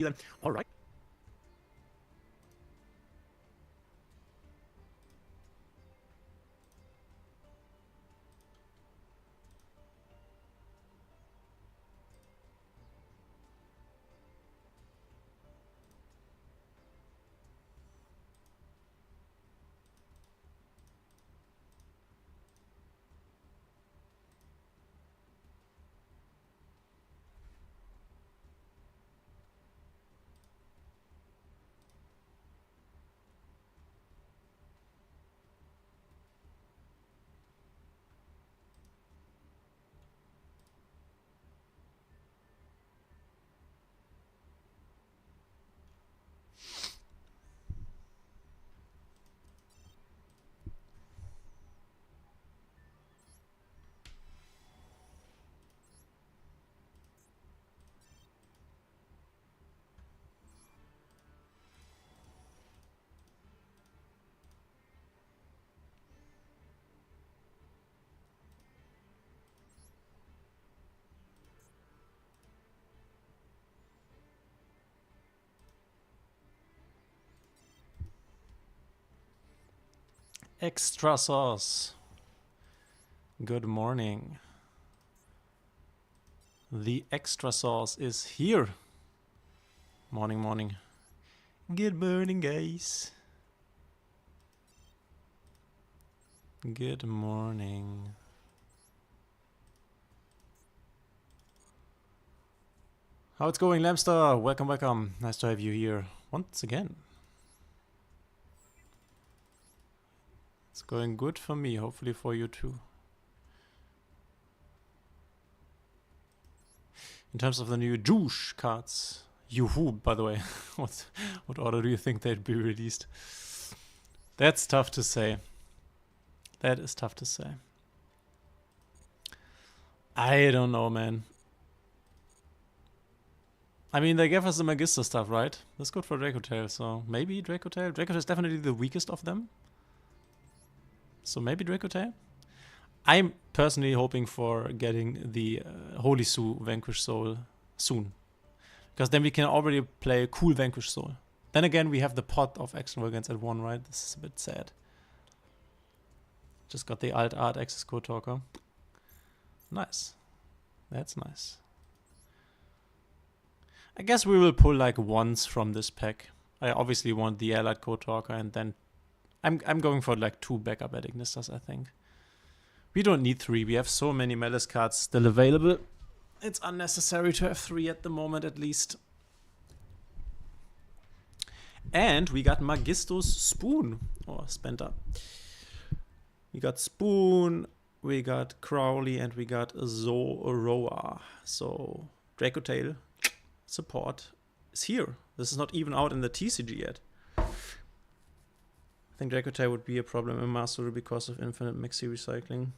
then. All right. Extra sauce. Good morning. The extra sauce is here. Morning, morning. Good morning, guys. Good morning. How it's going, Lamstar? Welcome, welcome. Nice to have you here once again. It's going good for me, hopefully for you too. In terms of the new Juice cards. Yoo-hoo, by the way. What order do you think they'd be released? That's tough to say. That is tough to say. I don't know, man. I mean, they gave us the Magister stuff, right? That's good for Dracotail, so maybe Dracotail. Dracotail is definitely the weakest of them. So maybe Dracotail? I'm personally hoping for getting the Holy Sue Vanquish Soul soon. Because then we can already play cool Vanquish Soul. Then again, we have the pot of Extravagance at 1, right? This is a bit sad. Just got the Alt Art Access Code Talker. Nice. That's nice. I guess we will pull like once from this pack. I obviously want the Allied Code Talker, and then I'm going for like 2 backup Adignistas, I think. We don't need 3. We have so many Malice cards still available. It's unnecessary to have 3 at the moment, at least. And we got Magisto's Spoon. Or Spenta. We got Spoon, we got Crowley, and we got Zoroa. So, Dracotail support is here. This is not even out in the TCG yet. I think Dracotail would be a problem in Mastery because of infinite Maxi recycling.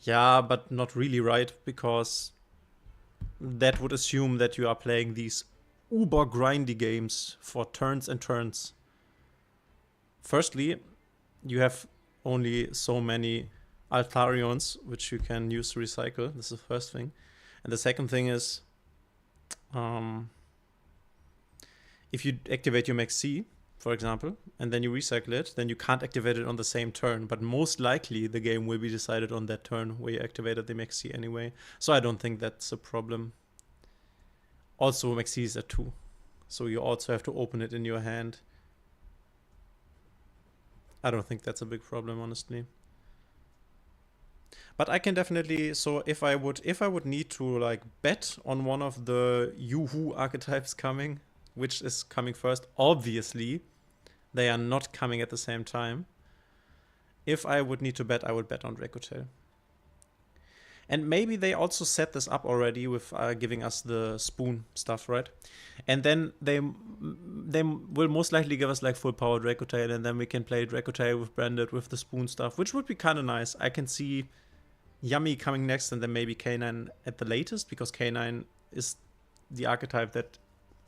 Yeah, but not really, right? Because that would assume that you are playing these uber grindy games for turns and turns. Firstly, you have only so many Altarions which you can use to recycle. This is the first thing. And the second thing is, if you activate your Max C, for example, and then you recycle it, then you can't activate it on the same turn. But most likely, the game will be decided on that turn where you activated the Max C anyway. So I don't think that's a problem. Also, Max C is at 2. So you also have to open it in your hand. I don't think that's a big problem, honestly. But I can definitely, so if I would need to like bet on one of the Yoo-hoo archetypes coming, which is coming first, obviously they are not coming at the same time. If I would need to bet, I would bet on Dracotail. And maybe they also set this up already with giving us the spoon stuff, right? And then they will most likely give us like full power Dracotail, and then we can play Dracotail with Branded with the spoon stuff, which would be kind of nice. I can see Yummy coming next, and then maybe K9 at the latest, because K9 is the archetype that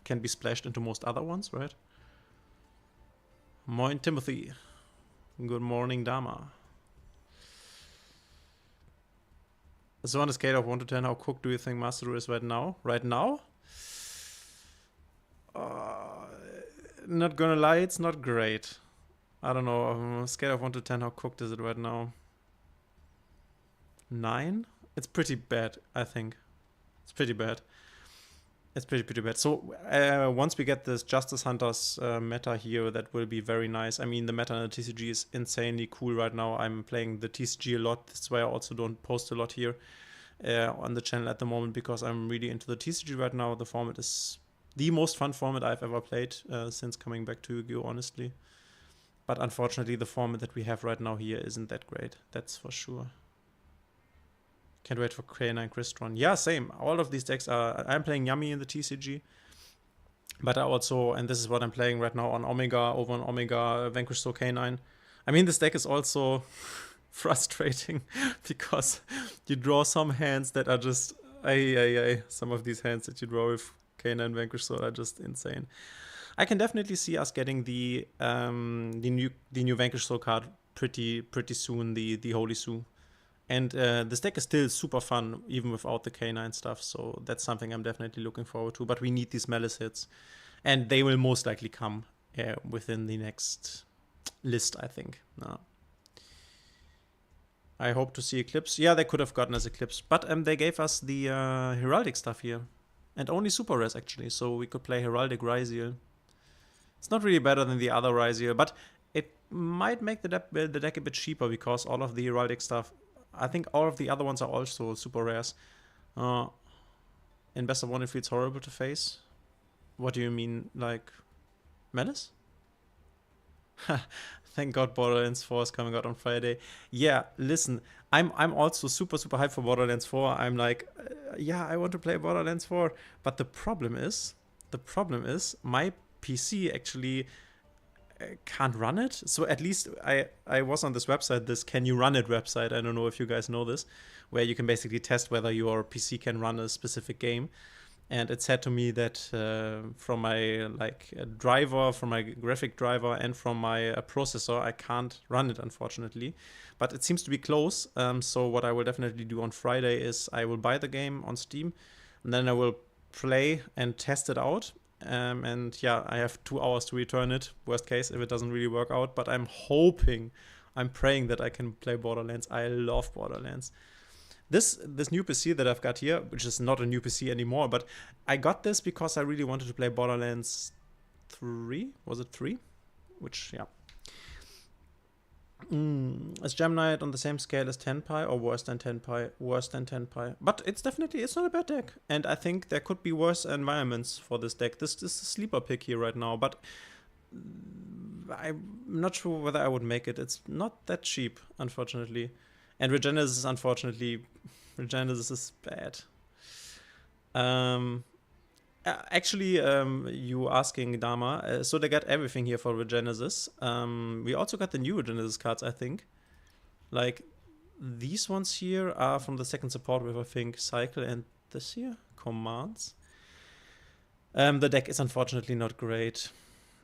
can be splashed into most other ones, right? Moin Timothy. Good morning, Dama. So on a scale of 1 to 10, how cooked do you think Master is right now? Right now? Not gonna lie, it's not great. I don't know. On a scale of 1 to 10, how cooked is it right now? 9? It's pretty bad, I think. It's pretty bad. It's pretty bad. So once we get this Justice Hunters meta here, that will be very nice. I mean, the meta in the TCG is insanely cool right now. I'm playing the TCG a lot. That's why I also don't post a lot here on the channel at the moment, because I'm really into the TCG right now. The format is the most fun format I've ever played since coming back to Yu-Gi-Oh! Honestly. But unfortunately, the format that we have right now here isn't that great. That's for sure. Can't wait for K9 Crystron. Yeah, same. All of these decks are... I'm playing Yummy in the TCG. But I also... And this is what I'm playing right now on Omega, over on Omega, Vanquish Soul K9. I mean, this deck is also frustrating because you draw some hands that are just... Some of these hands that you draw with K9 Vanquish Soul are just insane. I can definitely see us getting the new Vanquish Soul card pretty soon, the Holy Sue. And this deck is still super fun, even without the K9 stuff, so that's something I'm definitely looking forward to. But we need these Malice hits, and they will most likely come within the next list, I think. No. I hope to see Eclipse. Yeah, they could have gotten us Eclipse, but they gave us the Heraldic stuff here. And only super rares, actually, so we could play Heraldic Ryziel. It's not really better than the other Ryziel, but it might make the deck a bit cheaper, because all of the Heraldic stuff... I think all of the other ones are also super rares. In Best of One, it feels horrible to face. What do you mean, like... Menace? Thank God Borderlands 4 is coming out on Friday. Yeah, listen, I'm also super hyped for Borderlands 4. I'm like, yeah, I want to play Borderlands 4. But the problem is my PC actually can't run it. So at least I was on this website, this Can You Run It website. I don't know if you guys know this, where you can basically test whether your PC can run a specific game. And it said to me that from my driver, from my graphic driver, and from my processor, I can't run it, unfortunately. But it seems to be close. So what I will definitely do on Friday is I will buy the game on Steam, and then I will play and test it out. And yeah, I have 2 hours to return it, worst case, if it doesn't really work out. But I'm praying that I can play Borderlands. I love Borderlands. This new PC that I've got here, which is not a new PC anymore, but I got this because I really wanted to play Borderlands 3. Was it 3? Which, yeah. Is Gem Knight on the same scale as Tenpai, or worse than Tenpai? Worse than Tenpai. But it's not a bad deck. And I think there could be worse environments for this deck. This is a sleeper pick here right now, but I'm not sure whether I would make it. It's not that cheap, unfortunately. And Regenesis, unfortunately, Regenesis is bad. Actually, you asking, Dama, so they got everything here for Regenesis. We also got the new Regenesis cards, I think. Like, these ones here are from the second support with, I think, Cycle, and this here, Commands. The deck is unfortunately not great.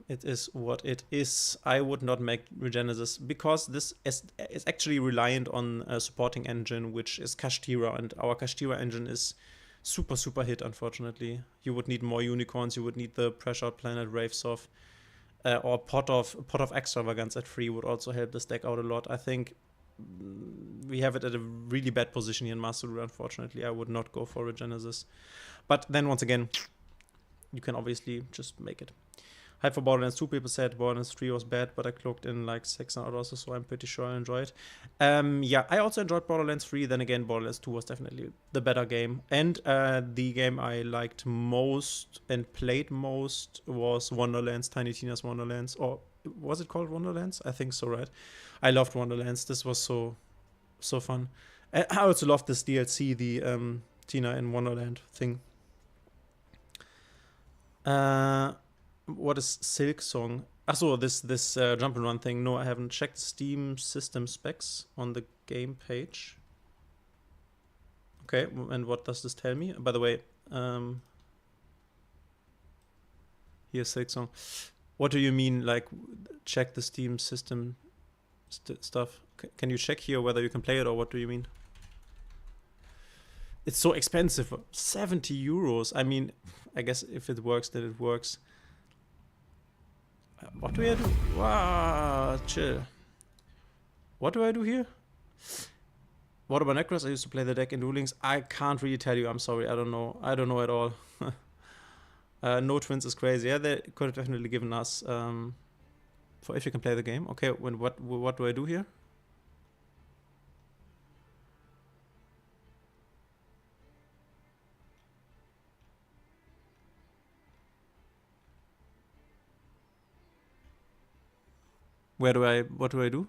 It is what it is. I would not make Regenesis, because this is actually reliant on a supporting engine, which is Kashtira, and our Kashtira engine is super hit, unfortunately. You would need more unicorns, you would need the Pressure Planet Ravesoft, or Pot of Extravagance at 3 would also help this deck out a lot. I think we have it at a really bad position here in Master Duel, unfortunately. I would not go for Regenesis. But then once again, you can obviously just make it. Hype for Borderlands 2, people said Borderlands 3 was bad, but I clocked in like 600 or so I'm pretty sure I enjoyed. Yeah, I also enjoyed Borderlands 3. Then again, Borderlands 2 was definitely the better game. And the game I liked most and played most was Wonderlands, Tiny Tina's Wonderlands. Or was it called Wonderlands? I think so, right? I loved Wonderlands. This was so fun. I also loved this DLC, the Tina in Wonderland thing. What is Silk Song? Achso, this jump and run thing. No, I haven't checked Steam system specs on the game page. Okay, and what does this tell me? By the way, here's Silk Song. What do you mean, like, check the Steam system stuff? Can you check here whether you can play it, or what do you mean? It's so expensive. 70 euros. I mean, I guess if it works, then it works. What do I do? Wow, chill. What do I do here? What about Necros? I used to play the deck in Duelings. I can't really tell you. I'm sorry. I don't know. I don't know at all. No Twins is crazy. Yeah, they could have definitely given us for if you can play the game. Okay, what do I do here? What do I do?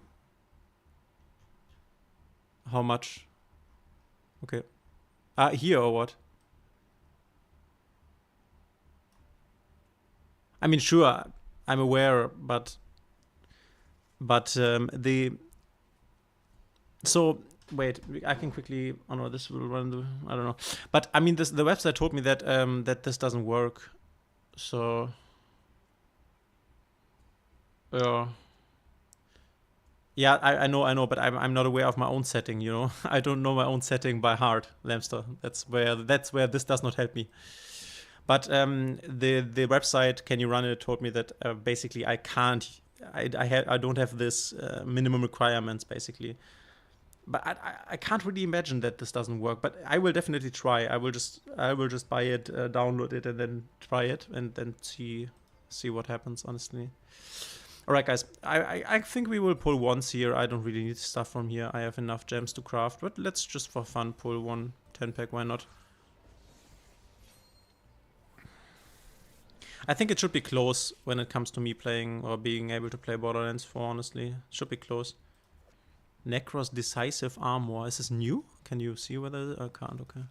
How much? Okay. Here or what? I mean, sure, I'm aware, but the so wait, I can quickly. Oh no, this will run the. I don't know, but I mean, the website told me that that this doesn't work. So yeah. Yeah, I know, but I'm not aware of my own setting. You know, I don't know my own setting by heart, Lamster. That's where this does not help me. But the website, can you run it? Told me that basically I can't. I don't have this minimum requirements basically. But I can't really imagine that this doesn't work. But I will definitely try. I will just buy it, download it, and then try it, and then see what happens. Honestly. All right, guys. I think we will pull once here. I don't really need stuff from here. I have enough gems to craft. But let's just for fun pull one 10-pack. Why not? I think it should be close when it comes to me playing or being able to play Borderlands 4, honestly. It should be close. Necros Decisive Armor. Is this new? Can you see whether... I can't, okay.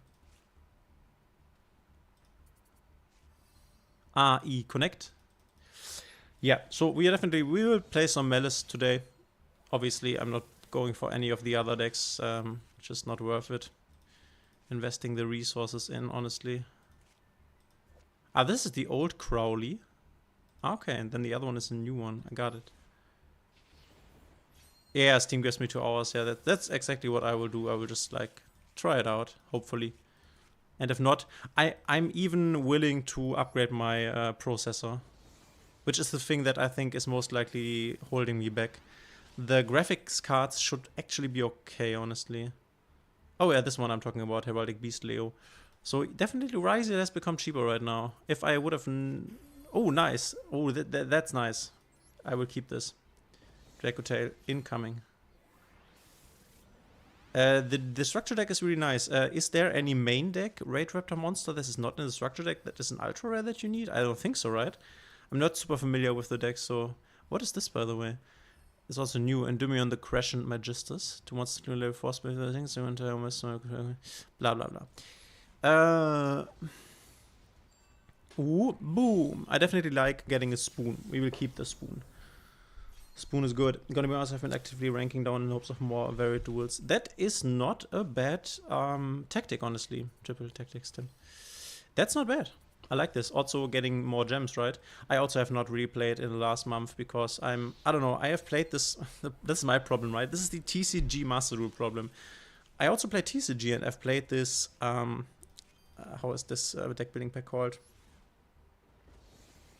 E connect. Yeah, so we will play some Malice today. Obviously, I'm not going for any of the other decks. Just not worth it. Investing the resources in, honestly. This is the old Crowley. Okay, and then the other one is a new one. I got it. Yeah, Steam gives me 2 hours. Yeah, that's exactly what I will do. I will just like try it out, hopefully. And if not, I'm even willing to upgrade my processor, which is the thing that I think is most likely holding me back. The graphics cards should actually be okay, honestly. Oh yeah, this one I'm talking about, Heraldic Beast Leo. So definitely Ryzel has become cheaper right now. If I would have... Oh, nice. Oh, that's nice. I will keep this. Dracotail incoming. The structure deck is really nice. Is there any main deck Raid Raptor monster that is not in the structure deck that is an ultra rare that you need? I don't think so, right? I'm not super familiar with the deck, so... What is this, by the way? It's also new. Endymion the Crescent Magistus. To monsters to level 4 special things. Blah, blah, blah. Ooh, boom. I definitely like getting a spoon. We will keep the spoon. Spoon is good. Gonna be honest, I've been actively ranking down in hopes of more varied duels. That is not a bad tactic, honestly. Triple tactics, Tim. That's not bad. I like this. Also getting more gems, right? I also have not really played in the last month because I don't know, I have played this. This is my problem, right? This is the TCG Master Rule problem. I also play TCG and I've played this, how is this deck building pack called?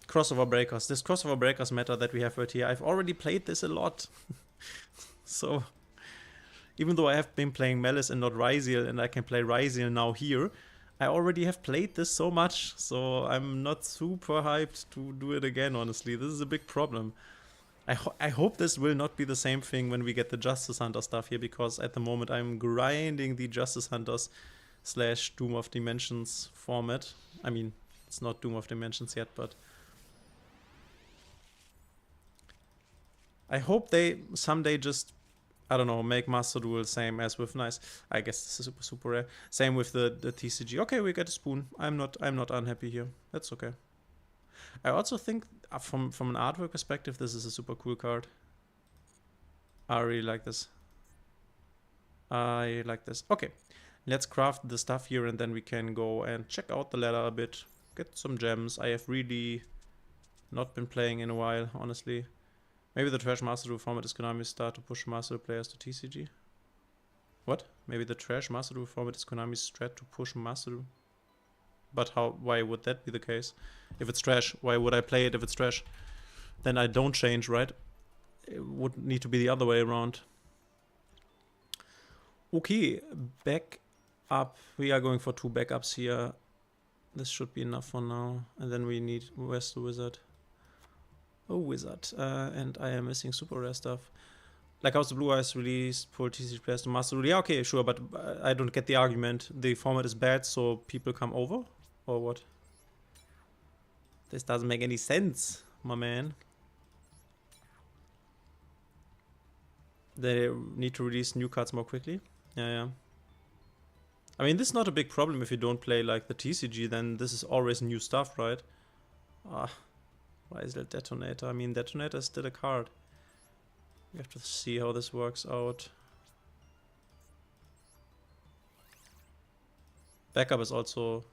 Crossover Breakers. This Crossover Breakers meta that we have right here. I've already played this a lot. So, even though I have been playing Malice and not Ryzel, and I can play Ryzel now here, I already have played this so much, so I'm not super hyped to do it again, honestly. This is a big problem. I hope this will not be the same thing when we get the Justice Hunter stuff here, because at the moment I'm grinding the Justice Hunters / Doom of Dimensions format. I mean, it's not Doom of Dimensions yet, but... I hope they someday just, I don't know, make Master Duel same as with Nice. I guess this is super rare. Same with the TCG. Okay, we get a spoon. I'm not unhappy here. That's okay. I also think from an artwork perspective, this is a super cool card. I really like this. I like this. Okay, let's craft the stuff here and then we can go and check out the ladder a bit. Get some gems. I have really not been playing in a while, honestly. Maybe the Trash Master Duel format is Konami's start to push Master players to TCG. What? Maybe the trash Masaru format is Konami's strat to push Masaru. But how? Why would that be the case? If it's trash, why would I play it if it's trash? Then I don't change, right? It would need to be the other way around. Okay, back up. We are going for 2 backups here. This should be enough for now. And then we need... Where's the wizard? Oh, wizard. And I am missing super rare stuff. Like House of Blue Eyes released for TCG players to Master Rule. Yeah, okay, sure, but I don't get the argument. The format is bad, so people come over? Or what? This doesn't make any sense, my man. They need to release new cards more quickly. Yeah. I mean, this is not a big problem if you don't play like the TCG, then this is always new stuff, right? Ah, why is that Detonator? I mean, Detonator is still a card. We have to see how this works out. Backup is also...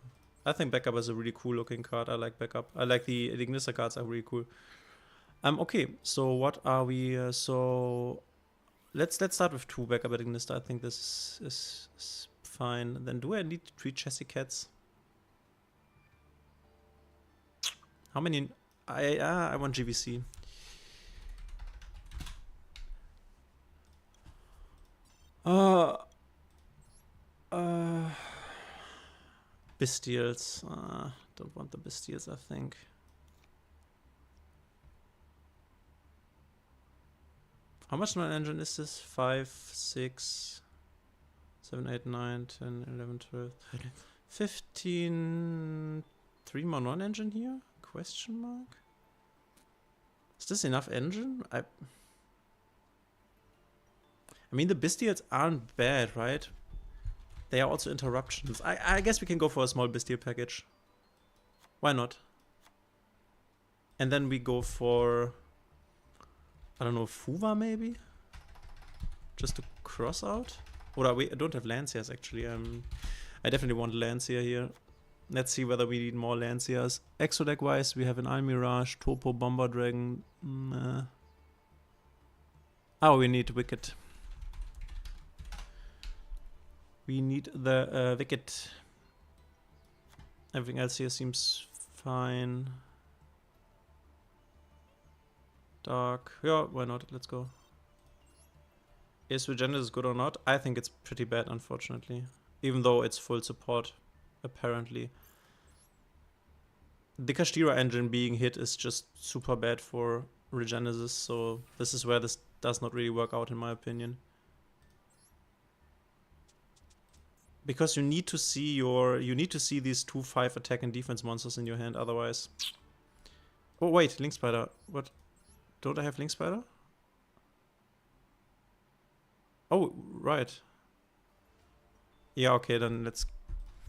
I think Backup is a really cool looking card. I like Backup. I like the Ignister cards are really cool. Okay, so what are we... so... Let's start with 2 Backup at Ignister. I think this is fine. Then do I need 3 Chessy Cats? How many... I want GVC. Bestials. Don't want the Bestials, I think. How much non-engine is this? 5, 6, 7, 8, 9, 10, 11, 12, 13, 15... 3 more non-engine here? Question mark? Is this enough engine? I mean, the Bestials aren't bad, right? They are also interruptions. I guess we can go for a small Bestial package. Why not? And then we go for... I don't know, Fuwa maybe? Just to cross out? Or I don't have Lanciers actually. I definitely want Lancier here. Let's see whether we need more Lanciers. Exo deck wise, we have an Iron Mirage, Topo, Bomber Dragon. Oh, we need Wicked. We need the Wicked. Everything else here seems fine. Dark. Yeah, why not? Let's go. Is Regenesis good or not? I think it's pretty bad, unfortunately. Even though it's full support, apparently. The Kashtira engine being hit is just super bad for Regenesis, so this is where this does not really work out, in my opinion. Because you need to see these 2/5 attack and defense monsters in your hand, otherwise. Oh wait, Link Spider. What? Don't I have Link Spider? Oh, right. Yeah, okay, then let's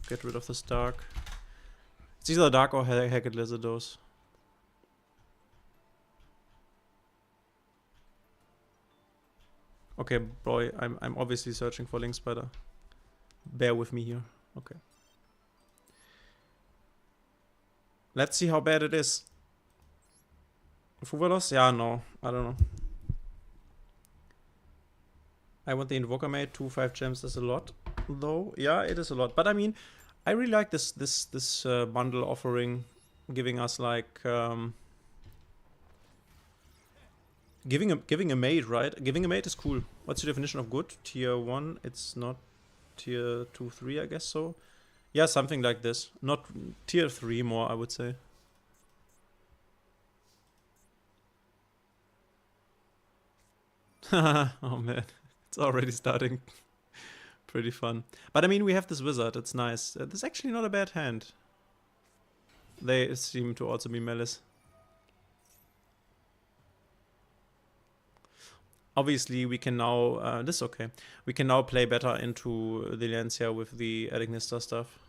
get rid of this Dark. It's either Dark or Hackett Lizardos. Okay, boy, I'm obviously searching for Link Spider. Bear with me here. Okay. Let's see how bad it is. Fuvalos? Yeah, no. I don't know. I want the Invoker Mate. 2/5 gems is a lot, though. Yeah, it is a lot. But I mean, I really like this bundle offering, giving us like giving a mate, right? Giving a mate is cool. What's your definition of good? Tier 1. It's not tier 2, 3. I guess so. Yeah, something like this. Not tier 3 more, I would say. Oh man, it's already starting. Pretty fun. But I mean, we have this wizard, it's nice. This is actually not a bad hand. They seem to also be malice. Obviously, we can now, this is okay. We can now play better into the Lancia with the Ignister stuff.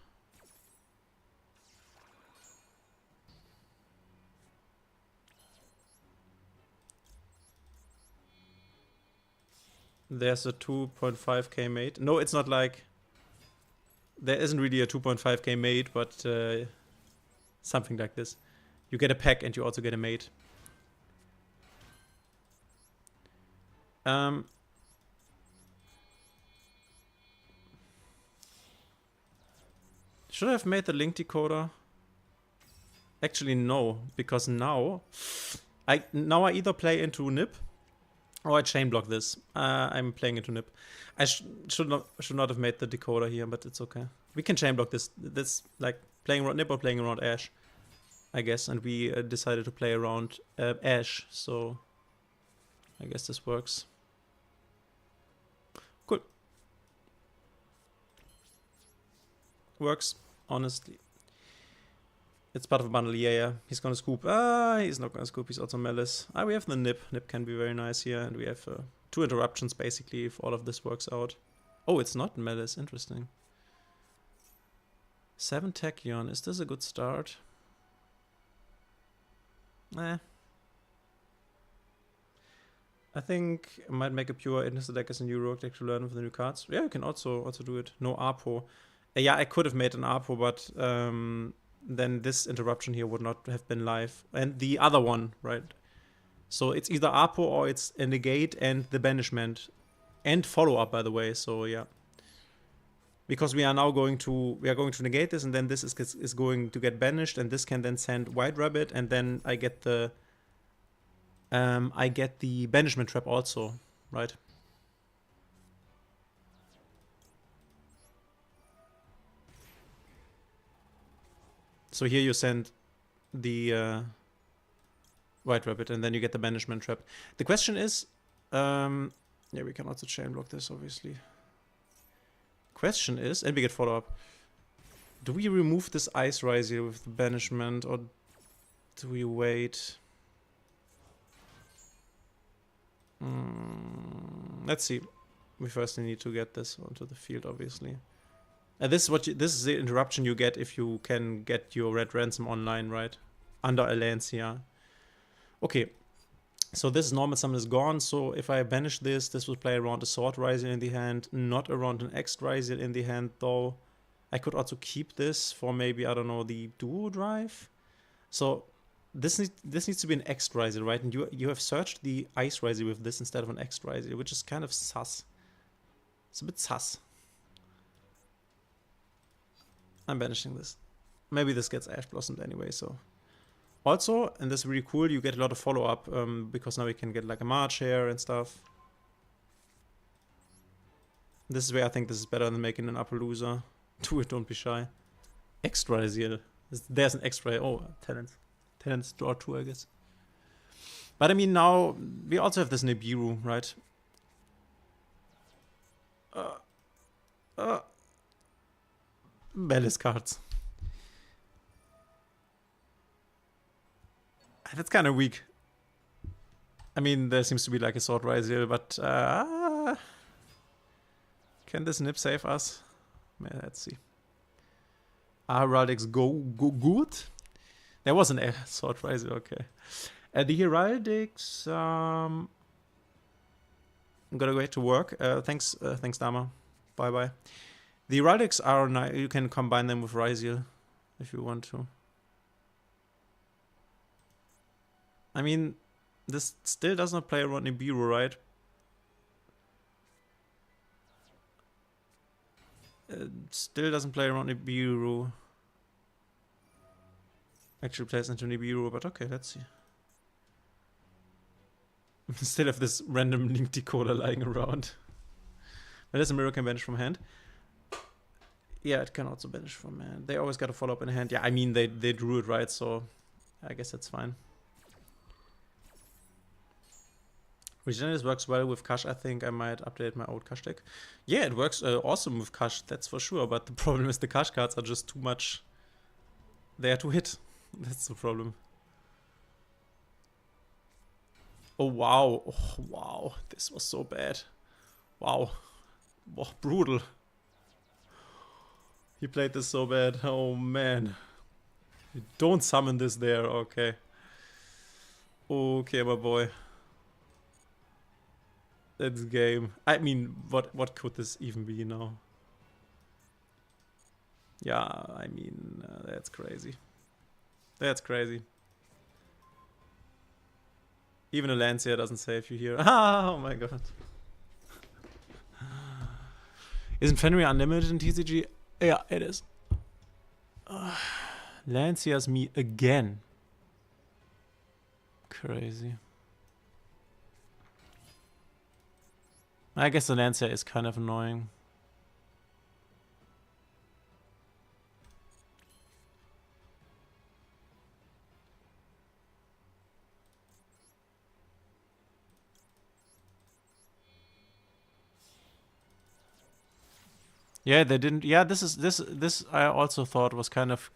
There's a 2.5k mate. No, it's not like... There isn't really a 2.5k mate, but something like this. You get a pack and you also get a mate. Should I have made the link decoder? Actually, no, because now I either play into Nip or I chain block this. I'm playing into Nip. I should not have made the decoder here, but it's okay. We can chain block this. This like playing around Nip or playing around Ash, I guess. And we decided to play around Ash, so I guess this works. Cool. Works, honestly. It's part of a bundle, yeah. He's gonna scoop. He's not gonna scoop, he's also Malice. We have the Nip. Nip can be very nice here, and we have 2 interruptions, basically, if all of this works out. Oh, it's not Malice, interesting. 7 Tachyon, is this a good start? I think I might make a pure Innis deck as a new rogue deck to learn from the new cards. Yeah, you can also do it. No Apo. Yeah, I could have made an Apo, but then this interruption here would not have been live. And the other one, right? So it's either Apo or it's a negate and the banishment. And follow-up, by the way, so yeah. Because we are now going to negate this, and then this is going to get banished, and this can then send White Rabbit, and then I get the banishment trap also, right? So here you send the White Rabbit, and then you get the banishment trap. The question is, yeah, we can also chain block this, obviously. Question is, and we get follow-up. Do we remove this Ice Rise here with the banishment, or do we wait? Let's see. We first need to get this onto the field, obviously. And this is the interruption you get if you can get your Red Ransom online, right? Under Alancia. Okay. So this normal summon is gone, so if I banish this, this will play around a Sword Riser in the hand, not around an X Riser in the hand, though. I could also keep this for maybe, I don't know, the Duo Drive. So this needs to be an X Riser, right? And you have searched the Ice Riser with this instead of an X Riser, which is kind of sus. It's a bit sus. I'm banishing this. Maybe this gets Ash Blossomed anyway, so. Also, and this is really cool, you get a lot of follow-up, because now we can get like a March here and stuff. This is where I think this is better than making an Appaloosa. Do it, don't be shy. Extra is here. There's an extra. Oh, talents. Talents draw 2, I guess. But I mean, now we also have this Nibiru, right? Malice cards. That's kind of weak. I mean, there seems to be like a Sword Riser, but can this Nip save us? Let's see. Heraldics go good? There was an Sword Riser, okay. The Heraldics, I'm gonna go to work. Thanks, Dama. Bye bye. The Heraldics are nice. You can combine them with Ryziel if you want to. I mean, this still does not play around Nibiru, right? Still doesn't play around Nibiru. Actually plays into Nibiru, but okay, let's see. Still have this random link decoder lying around. But there's a mirror can banish from hand. Yeah, it can also banish from hand. They always got a follow-up in hand. Yeah, I mean, they drew it right, so I guess that's fine. Regenesis works well with Kash. I think I might update my old Kash deck. Yeah, it works awesome with Kash, that's for sure. But the problem is the Kash cards are just too much. They are too hit. That's the problem. Oh, wow. Oh, wow. This was so bad. Wow. Oh, brutal. He played this so bad. Oh, man. Don't summon this there. Okay. Okay, my boy. That's game. I mean, what could this even be now? Yeah, I mean, that's crazy. That's crazy. Even a Lancia doesn't save you here. Oh my god. Isn't Fenrir unlimited in TCG? Yeah, it is. Lancia's me again. Crazy. I guess the Lancia is kind of annoying. Yeah, they didn't. Yeah, this I also thought was kind of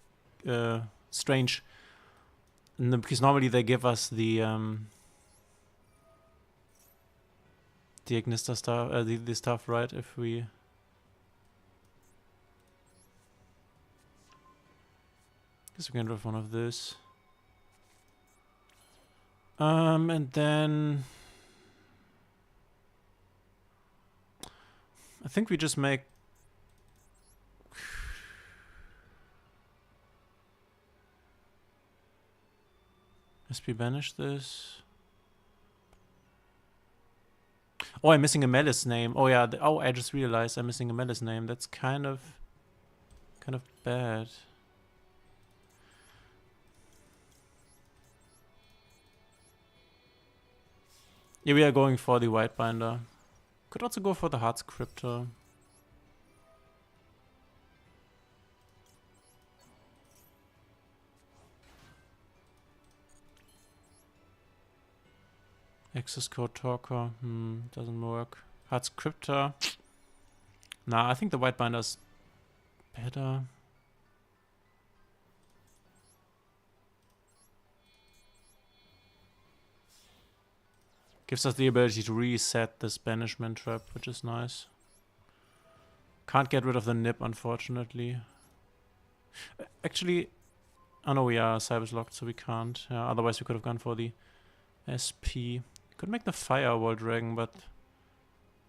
strange, because normally they give us the Ignista stuff, the stuff, right? If we guess we can have one of this. And then I think we just make. SP banish this. Oh, I'm missing a Melis name. Oh yeah. Oh, I just realized I'm missing a Melis name. That's kind of bad. Yeah, we are going for the White Binder. Could also go for the Hard Scripter. Access code talker. Doesn't work. Hard Scripter. Nah, I think the White Binder's better. Gives us the ability to reset this banishment trap, which is nice. Can't get rid of the nip, unfortunately. Actually, oh no, we are Cyber's locked, so we can't. Yeah, otherwise we could have gone for the SP. Could make the Firewall Dragon, but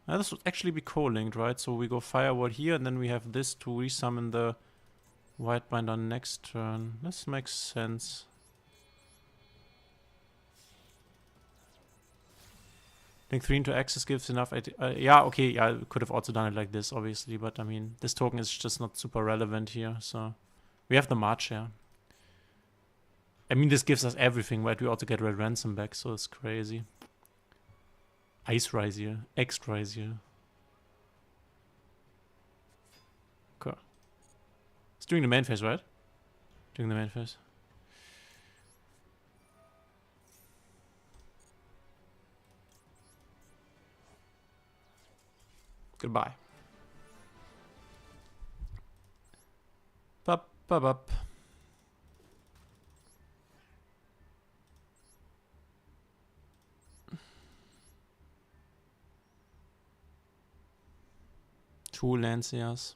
this would actually be co-linked, right? So we go Firewall here, and then we have this to resummon the White Binder next turn. This makes sense. Link 3 into access gives enough. Yeah, okay, yeah, could have also done it like this, obviously, but I mean, this token is just not super relevant here, so we have the March here. I mean, this gives us everything, right? We also get Red Ransom back, so it's crazy. Ice Rise here, X Rise here. Okay. It's doing the main phase, right? Doing the main phase. Goodbye. Bup, bup, bup. Two Lanciers.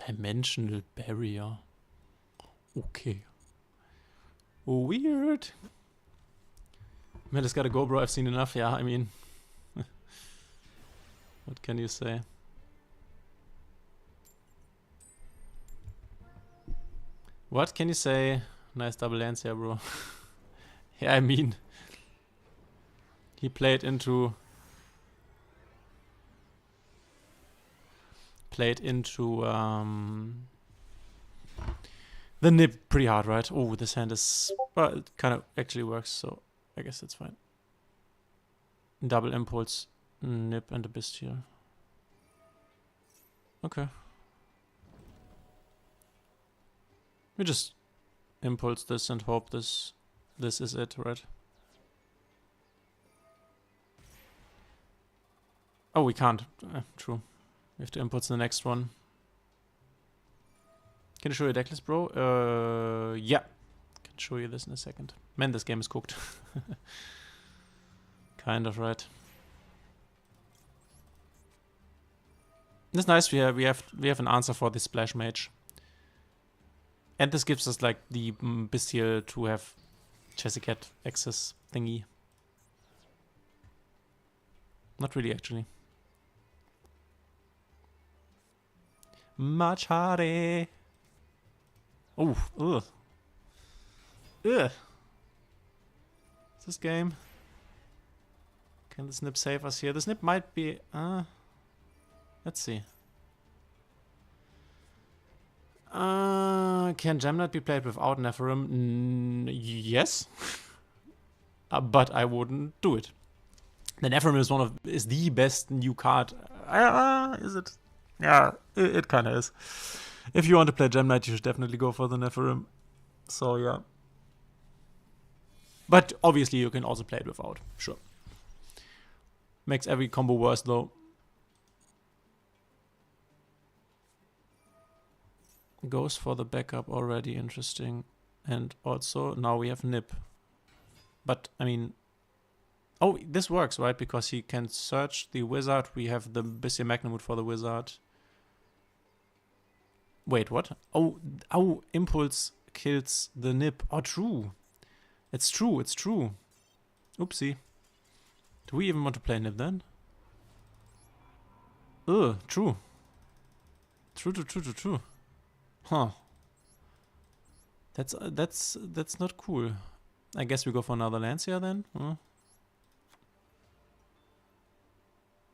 Dimensional Barrier. Okay. Weird. Man, it's gotta go, bro. I've seen enough. Yeah, I mean... what can you say? What can you say? Nice double Lancia, bro. Yeah, I mean... he played into... the nip pretty hard, right? Oh, this hand is... well, it kind of actually works, so I guess that's fine. Double impulse, nip, and a beast here. Okay. We just impulse this and hope this is it, right? Oh, we can't. True. We have to impulse the next one. Can I show you a decklist, bro? Yeah. Can show you this in a second. Man, this game is cooked. Kind of, right? It's nice. We have an answer for the Splash Mage, and this gives us like the Bestial to have Chessicat access thingy. Not really, actually. Machare. Oh, ugh. Ugh. Is this game? Can the snip save us here? The snip might be... let's see. Can Gemlight be played without Nephirim? Yes. But I wouldn't do it. The Nephirim is the best new card. Is it? Yeah, it kind of is. If you want to play Gem Knight, you should definitely go for the Nephirim. So yeah. But obviously you can also play it without. Sure. Makes every combo worse though. Goes for the backup already, interesting. And also now we have Nip. But I mean, oh, this works, right? Because he can search the wizard. We have the Bissia Magnamut for the wizard. Wait, what? Oh, Impulse kills the Nip. Oh, true. It's true, it's true. Oopsie. Do we even want to play Nip then? Ugh, true. True. Huh. That's not cool. I guess we go for another Lancia then? Huh?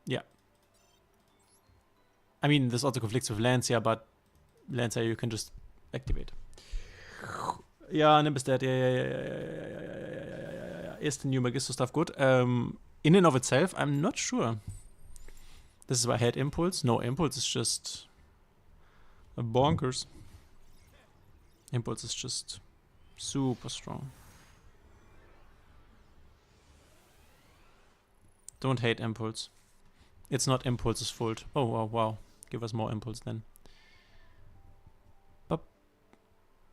Yeah. I mean, this also conflicts with Lancia, but Lancia you can just activate. Ja, Nip is dead. Yeah. Is the new Magisto stuff good? In and of itself, I'm not sure. This is why I had Impulse. No, Impulse is just bonkers. Impulse is just super strong. Don't hate Impulse. It's not Impulse's fault. Oh, wow. Give us more Impulse then.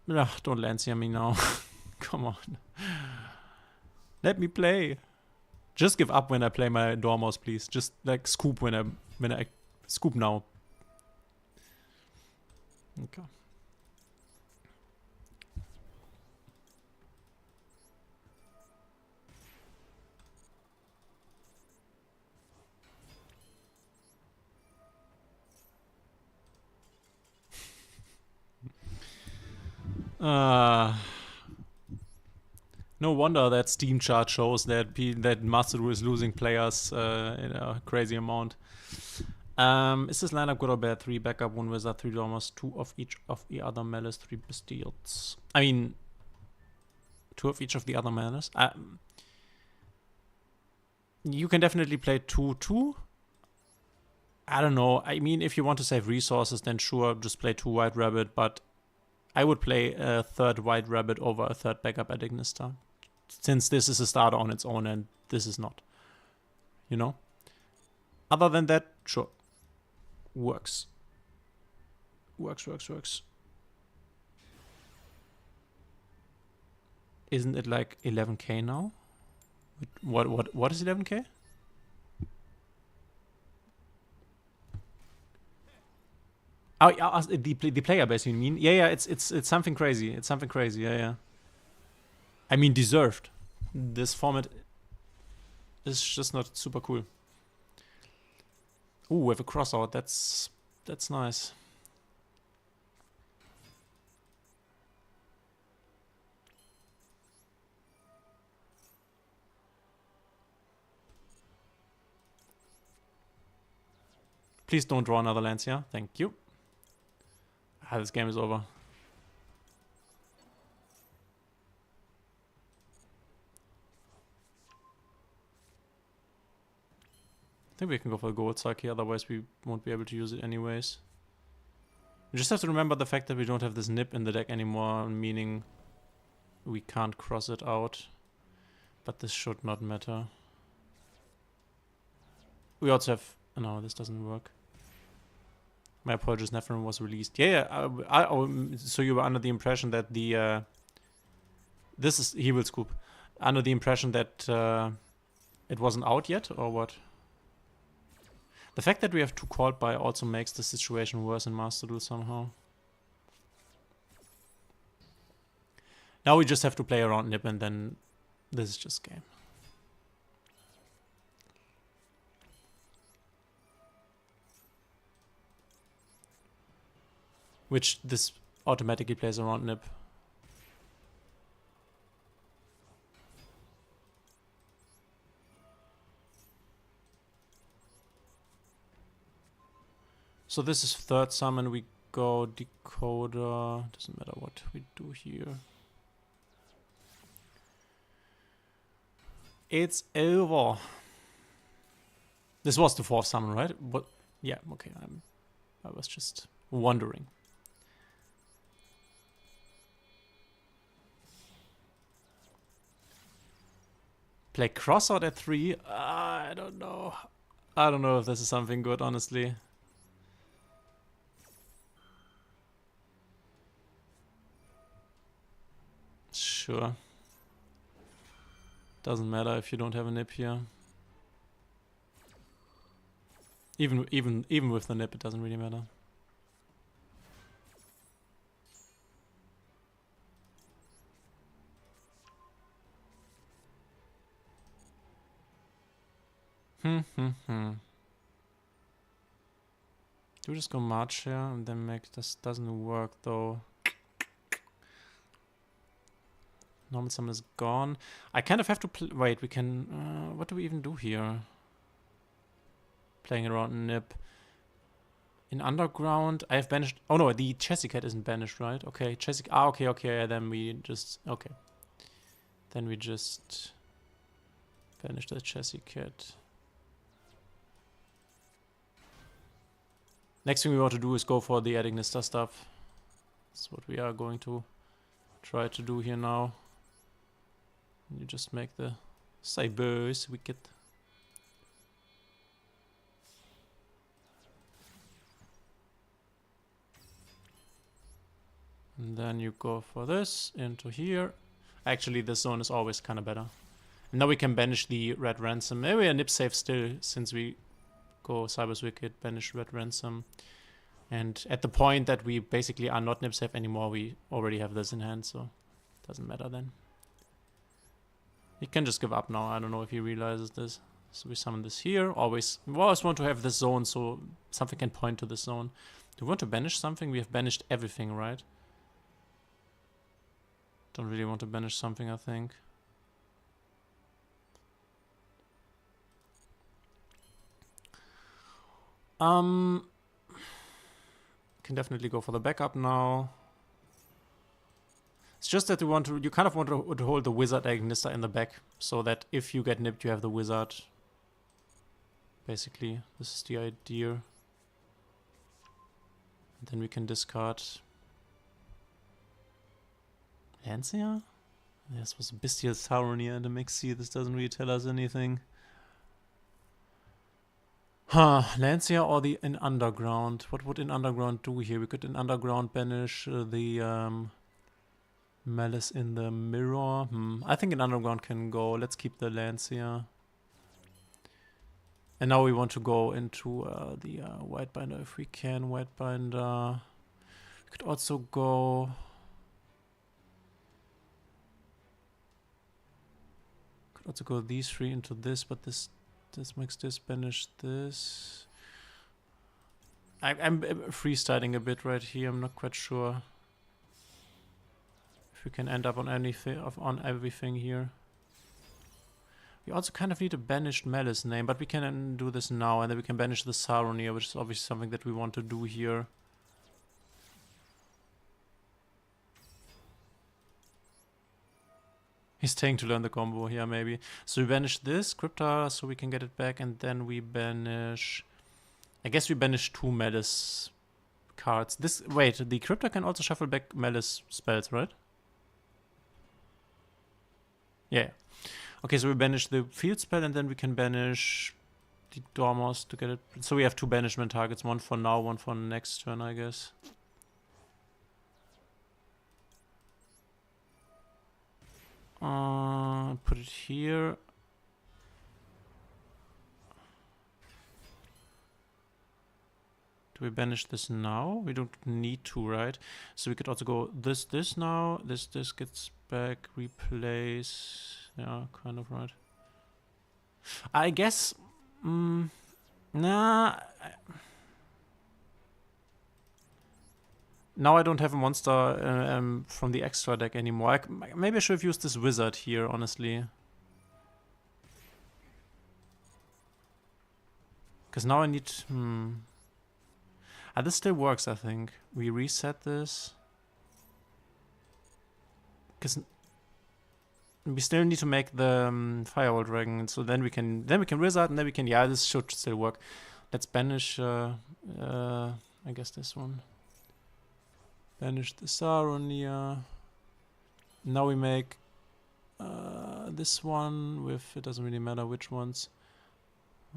Ugh, don't Lancia me now. Come on. Let me play. Just give up when I play my Dormouse, please. Just like scoop when I scoop now. Okay. No wonder that Steam chart shows that Master Duel is losing players in a crazy amount. Is this lineup good or bad? 3 backup, 1 wizard, 3 dormers, 2 of each of the other malice, 3 bastilles. I mean, 2 of each of the other malice. You can definitely play 2-2. I don't know. I mean, if you want to save resources, then sure, just play 2 White Rabbit, but I would play a 3rd White Rabbit over a 3rd backup at Ignista. Since this is a starter on its own and this is not. You know? Other than that, sure. Works. Isn't it like 11k now? What is 11k? Oh, the player base, you mean? Yeah, it's something crazy. It's something crazy. Yeah. I mean, deserved. This format is just not super cool. Ooh, we have a crossout. That's nice. Please don't draw another Lancia. Thank you. This game is over. I think we can go for a gold Saki, otherwise we won't be able to use it anyways. We just have to remember the fact that we don't have this Nip in the deck anymore, meaning we can't cross it out. But this should not matter. We also have... No, this doesn't work. My apologies, Nephilim was released. Yeah. So you were under the impression that the... this is... He will scoop. Under the impression that it wasn't out yet, or what? The fact that we have 2 called by also makes the situation worse in Master Duel somehow. Now we just have to play around Nip and then this is just game. Which this automatically plays around Nip. So this is 3rd summon. We go decoder. Doesn't matter what we do here. It's over. This was the 4th summon, right? What? Yeah, okay. I was just wondering. Play crossout at 3? I don't know. I don't know if this is something good, honestly. Sure. Doesn't matter if you don't have a nip here. Even with the nip, it doesn't really matter. Do we just go march here and then make this? Doesn't work though. Normal summon is gone. I kind of have to wait, we can... what do we even do here? Playing around nip. In underground, I have banished... Oh no, the Chessy Cat isn't banished, right? Okay, Chessy... Ah, okay, then we just... Okay. Then we just... banish the Chessy Cat. Next thing we want to do is go for the Decklist stuff. That's what we are going to try to do here now. You just make the Cybers wicked. And then you go for this into here. Actually, this zone is always kind of better. And now we can banish the Red Ransom. Maybe a nip save still, since we go Cybers Wicked, banish Red Ransom. And at the point that we basically are not nip safe anymore, we already have this in hand, so it doesn't matter then. He can just give up now. I don't know if he realizes this. So we summon this here. We always want to have this zone so something can point to this zone. Do we want to banish something? We have banished everything, right? Don't really want to banish something, I think. Can definitely go for the backup now. It's just that you kind of want to hold the Wizard Agnista in the back, so that if you get nipped, you have the Wizard. Basically, this is the idea. And then we can discard Lancia? This was a Bestial Sauron in the Mixie. This doesn't really tell us anything. Huh, Lancia or the in Underground? What would in Underground do here? We could in Underground banish the Malice in the Mirror. I think in Underground can go. Let's keep the Lancia. And now we want to go into the Whitebinder if we can. Whitebinder. We could also go... Could also go these three into this, but this makes this banish this. I'm freestyling a bit right here. I'm not quite sure if we can end up on anything on everything here. We also kind of need a banished Malice name, but we can do this now, and then we can banish the Sauron, which is obviously something that we want to do here. He's staying to learn the combo here, maybe. So we banish this Crypta so we can get it back, and then we banish... I guess we banish 2 Malice cards. This... Wait, the Crypta can also shuffle back Malice spells, right? Yeah. Okay, so we banish the field spell, and then we can banish the Dormos to get it... So we have 2 banishment targets, one for now, one for next turn, I guess. Put it here. Do we banish this now? We don't need to, right? So we could also go this now. This gets back, replace. Yeah, kind of right. I guess. Nah. Now I don't have a monster from the extra deck anymore. Maybe I should have used this wizard here, honestly. Because now I need... This still works, I think. We reset this. Because we still need to make the Firewall Dragon, so then we can result, and then we can, yeah, this should still work. Let's banish, I guess this one. Banish the Saronia. Now we make this one with, it doesn't really matter which ones.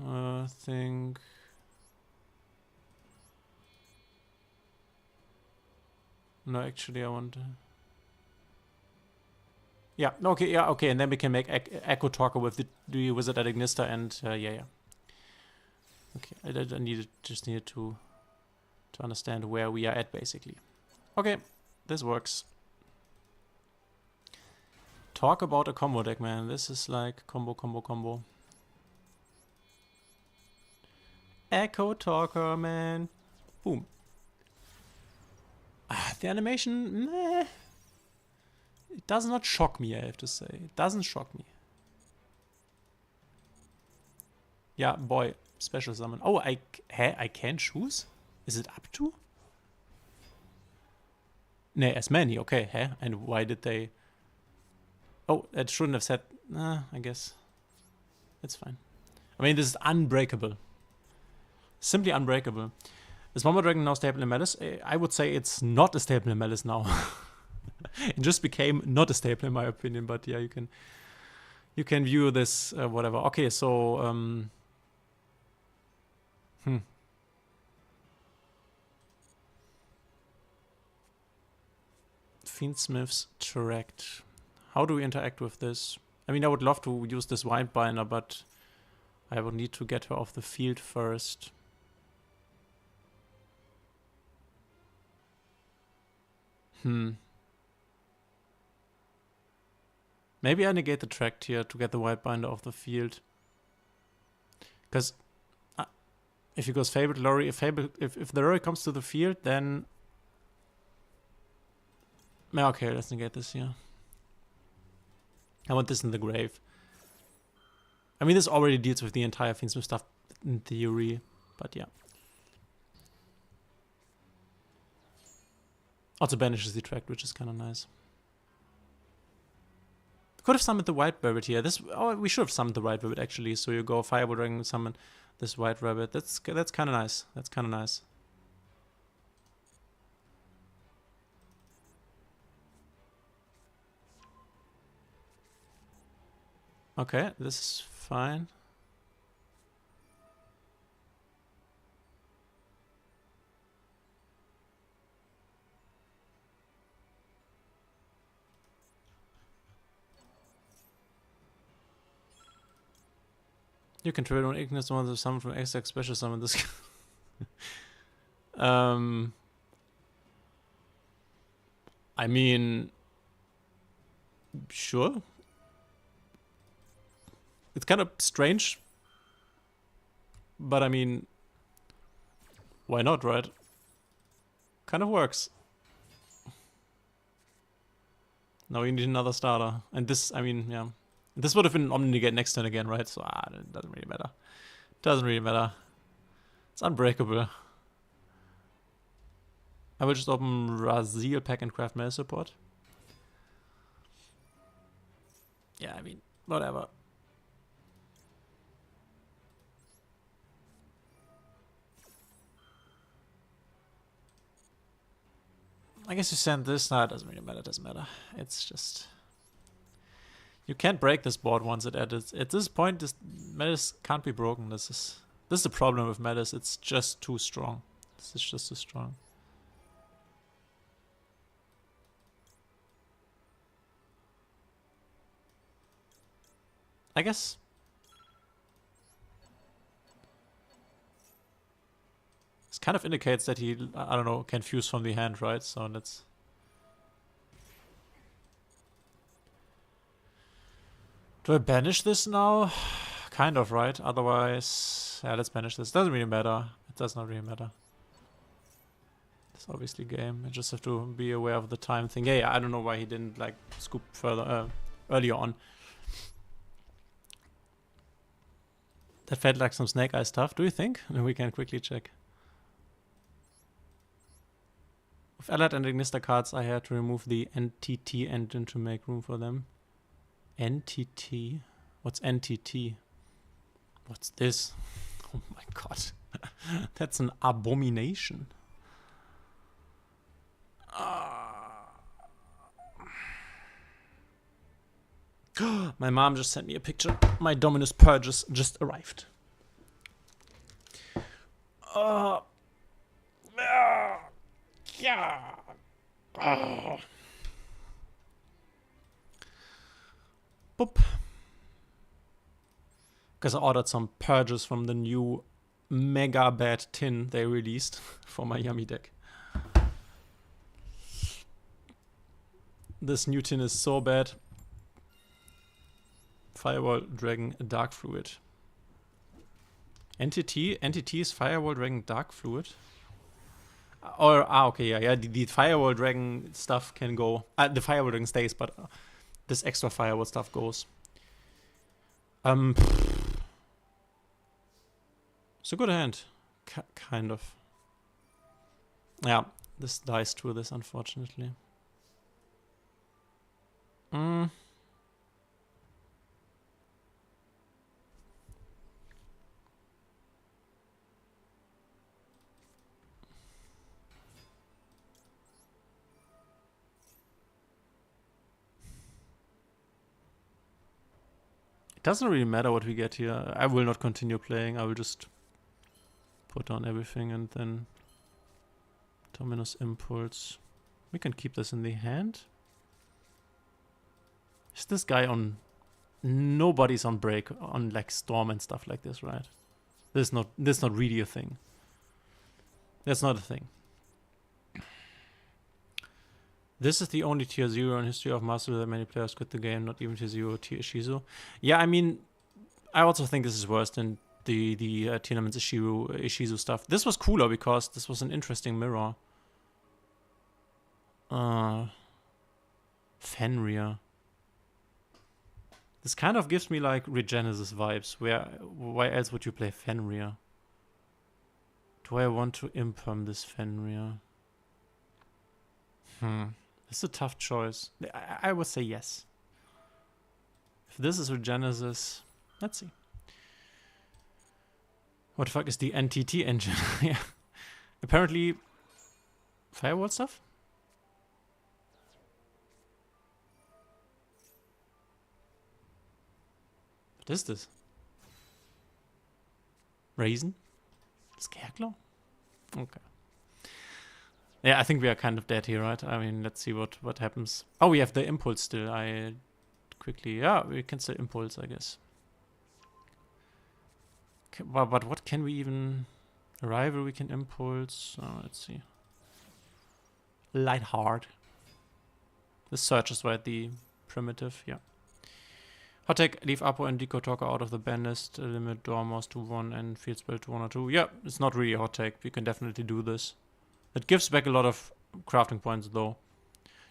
I think... No, actually I want to... Yeah, okay, yeah, okay, and then we can make Echo Talker with the Wizard at Ignista, and yeah. Okay, I just needed to understand where we are at, basically. Okay, this works. Talk about a combo deck, man. This is like combo. Echo Talker, man. Boom. The animation, meh. It does not shock me, I have to say. It doesn't shock me. Yeah, boy. Special summon. Oh, I can choose? Is it up to? Nee, as many. Okay, and why did they... Oh, that shouldn't have said... I guess. It's fine. I mean, this is unbreakable. Simply unbreakable. Is Bomber Dragon now stable in Malice? I would say it's not a stable in Malice now. It just became not a staple in my opinion, but yeah, you can view this whatever. Okay, so Fiendsmith's Tract. How do we interact with this? I mean, I would love to use this Windbinder, but I would need to get her off the field first. Maybe I negate the Tract here to get the Wildbinder off the field. Because if he goes Fabled Lorry, if the Lorry comes to the field, then... Okay, let's negate this here. I want this in the grave. I mean, this already deals with the entire Fiendsmith stuff in theory, but yeah. Also banishes the Tract, which is kind of nice. Could have summoned the White Rabbit here. We should have summoned the White Rabbit actually. So you go Fireball Dragon, summon this White Rabbit. That's kind of nice. That's kind of nice. Okay, this is fine. You can trade on Ignis ones of summon from XX special summon this. I mean, sure. It's kind of strange, but I mean, why not, right? Kind of works. Now we need another starter, and this, I mean, yeah. This would have been Omni-Negate next turn again, right? So, it doesn't really matter. Doesn't really matter. It's unbreakable. I will just open Razil pack and craft mail support. Yeah, I mean, whatever. I guess you send this. No, it doesn't really matter. It doesn't matter. It's just... You can't break this board once it edits. At this point, this Metis can't be broken. This is the problem with Metis. It's just too strong. This is just too strong. I guess. This kind of indicates that he, I don't know, can fuse from the hand, right? So let's... Do I banish this now? Kind of, right? Otherwise... Yeah, let's banish this. Doesn't really matter. It does not really matter. It's obviously game. I just have to be aware of the time thing. Yeah, I don't know why he didn't, like, scoop further earlier on. That felt like some Snake Eye stuff, do you think? We can quickly check. With Allied and Ignister cards, I had to remove the NTT engine to make room for them. NTT? What's NTT? What's this? Oh my god. That's an abomination. My mom just sent me a picture. My Dominus Purges just arrived. Yeah. Boop. Because I ordered some Purges from the new mega bad tin they released for my Yummy deck. This new tin is so bad. Firewall Dragon Dark Fluid. NTT is Firewall Dragon Dark Fluid. Or okay, yeah. The Firewall Dragon stuff can go. The Firewall Dragon stays, but this extra Firewall stuff goes. It's a good hand, kind of. Yeah, this dies to this, unfortunately. Doesn't really matter what we get here. I will not continue playing. I will just put on everything and then Dominus Impulse. We can keep this in the hand. Is this guy on... Nobody's on break on like Storm and stuff like this, right? This is not really a thing. That's not a thing. This is the only tier 0 in history of Master that many players quit the game, not even tier 0 tier Ishizu. Yeah, I mean, I also think this is worse than the Tearnament's Ishizu stuff. This was cooler because this was an interesting mirror. Fenrir. This kind of gives me like Regenesis vibes. Why else would you play Fenrir? Do I want to imperm this Fenrir? It's a tough choice. I would say yes. If this is Regenesis, let's see. What the fuck is the NTT engine? Yeah. Apparently, firewall stuff? What is this? Raisin? Scareclaw? Okay. Yeah, I think we are kind of dead here, right? I mean, let's see what happens. Oh, we have the impulse still. Yeah, we can still impulse, I guess. Okay, but what can we even... Arrival we can impulse. Oh, let's see. Light hard. The search is right, the primitive, yeah. Hot take, leave Apo and Deco Talker out of the ban list, limit Dormos to 1 and Field Spell to 1 or 2. Yeah, it's not really a hot take. We can definitely do this. It gives back a lot of crafting points, though.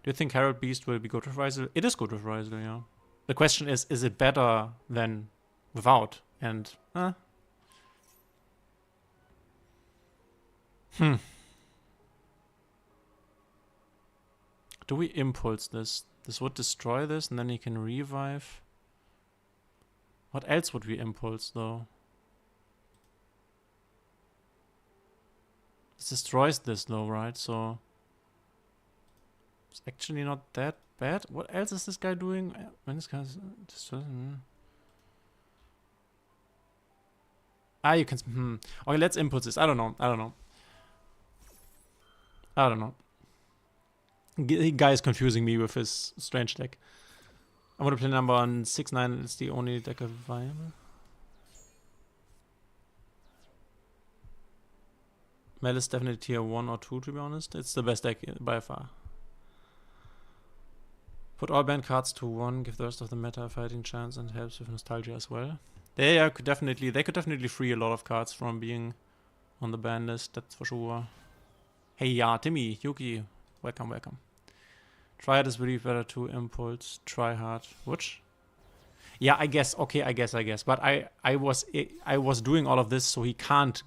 Do you think Herald Beast will be good with Rysel? It is good with Rysel, yeah. The question is it better than without? And, Do we impulse this? This would destroy this, and then he can revive. What else would we impulse, though? This destroys this, though, right? So it's actually not that bad. What else is this guy doing? When this guy's you can. Okay, let's impulse this. I don't know. Guy is confusing me with his strange deck. I want to play number 6-9. It's the only deck available. Mel is definitely tier 1 or 2, to be honest. It's the best deck by far. Put all banned cards to 1, give the rest of the meta a fighting chance, and helps with nostalgia as well. They could definitely free a lot of cards from being on the ban list, that's for sure. Hey, yeah, Timmy, Yuki, welcome. Triad is really better to impulse, try hard. Which? Yeah, I guess. Okay, I guess. But I was doing all of this, so he can't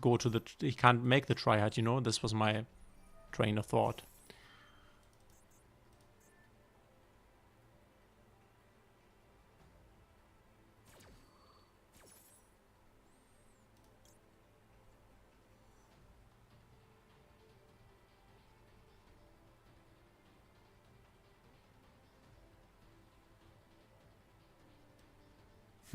make the triad. You know, this was my train of thought.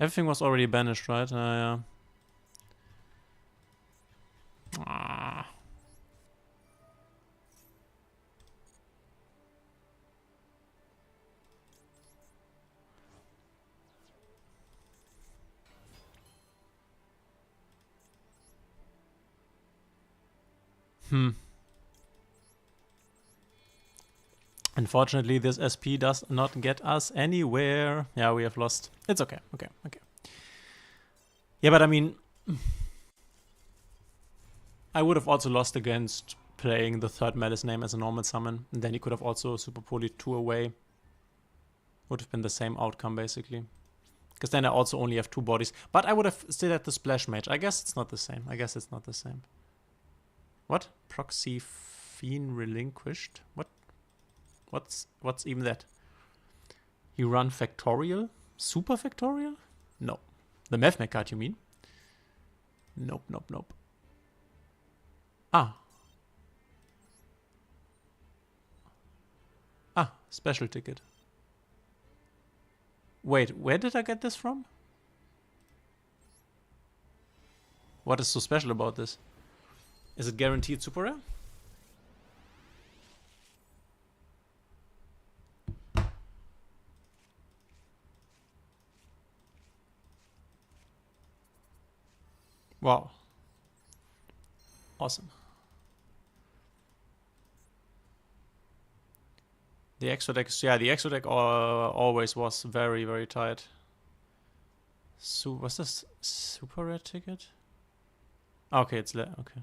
Everything was already banished, right? Yeah. Ah. Unfortunately, this SP does not get us anywhere. Yeah, we have lost. It's okay. Okay. Yeah, but I mean, I would have also lost against playing the third Malice name as a normal summon. And then he could have also Super Poly 2 away. Would have been the same outcome, basically. Because then I also only have 2 bodies. But I would have still had the Splash Mage. I guess it's not the same. What? Proxy Fiend relinquished? What? What's even that? You run Factorial? Super Factorial? No. The Mevmec card, you mean? Nope. Ah, special ticket. Wait, where did I get this from? What is so special about this? Is it guaranteed super rare? Wow. Awesome. The extra deck, yeah, the extra deck always was very, very tight. So, was this super rare ticket? Okay, it's okay.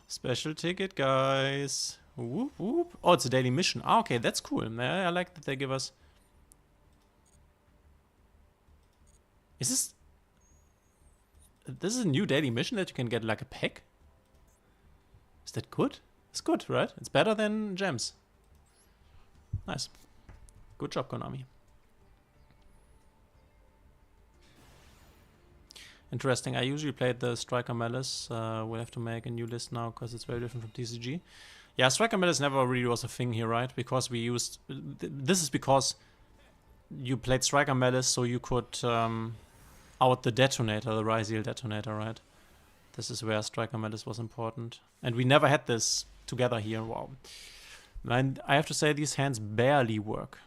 Special ticket, guys. Whoop, whoop. Oh, it's a daily mission. Ah, okay, that's cool. I like that they give us... Is this... This is a new daily mission that you can get like a pack? Is that good? It's good, right? It's better than gems. Nice. Good job, Konami. Interesting. I usually played the Striker Malice. We'll have to make a new list now because it's very different from TCG. Yeah, Striker Malice never really was a thing here, right? Because we used... This is because you played Striker Malice so you could out the Detonator, the Ryzeal Detonator, right? This is where Striker Malice was important. And we never had this together here. Wow. And I have to say these hands barely work.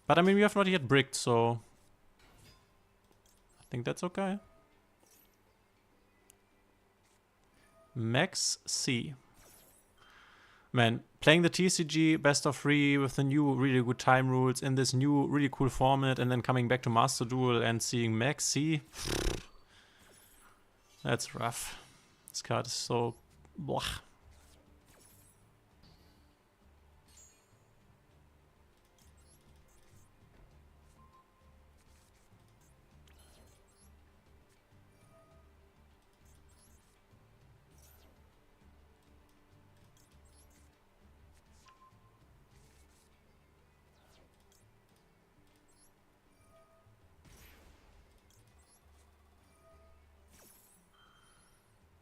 But I mean, we have not yet bricked, so... I think that's okay. Max C. Man, playing the TCG best of 3 with the new really good time rules in this new really cool format and then coming back to Master Duel and seeing Max C. That's rough. This card is so... Blah.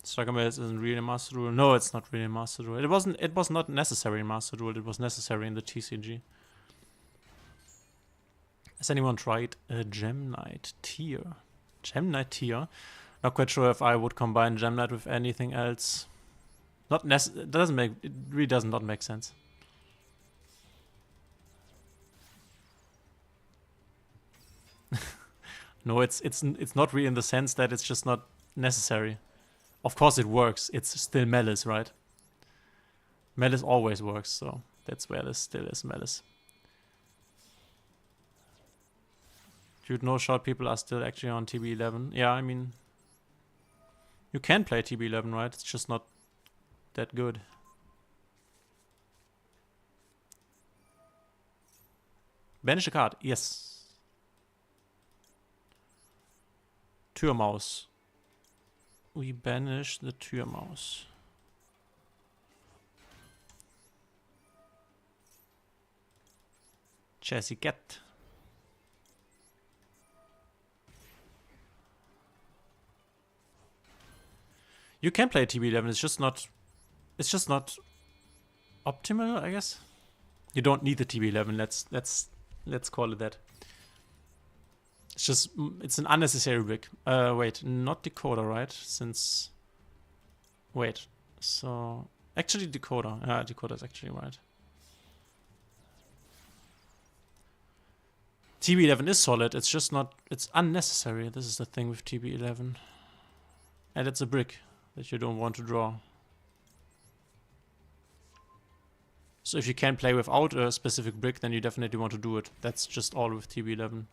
Striker Malice isn't really Master Duel. No, it's not really Master Duel. It was not necessary in Master Duel. It was necessary in the TCG. Has anyone tried a Gem Knight tier? Gem Knight tier? Not quite sure if I would combine Gem Knight with anything else. Not it doesn't make... It really does not make sense. No, it's not really in the sense that it's just not necessary. Of course it works. It's still Malice, right? Malice always works, so that's where this still is Malice. Dude, no short people are still actually on TB11. Yeah, I mean... You can play TB11, right? It's just not that good. Banish a card, yes. Türmaus. We banish the Türmaus. Chassis Cat. You can play TB11, it's just not optimal, I guess. You don't need the TB11. Let's call it that. It's just it's an unnecessary brick. Wait, not decoder, right? Since wait, so actually decoder. Decoder is actually right. TB11 is solid. It's just not. It's unnecessary. This is the thing with TB11, and it's a brick that you don't want to draw. So if you can play without a specific brick, then you definitely want to do it. That's just all with TB11.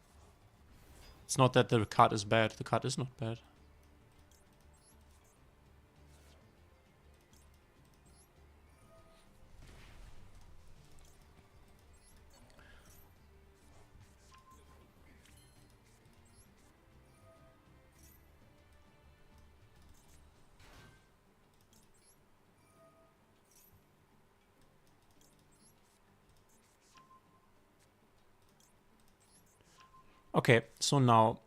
It's not that the card is bad. The card is not bad. Okay, so now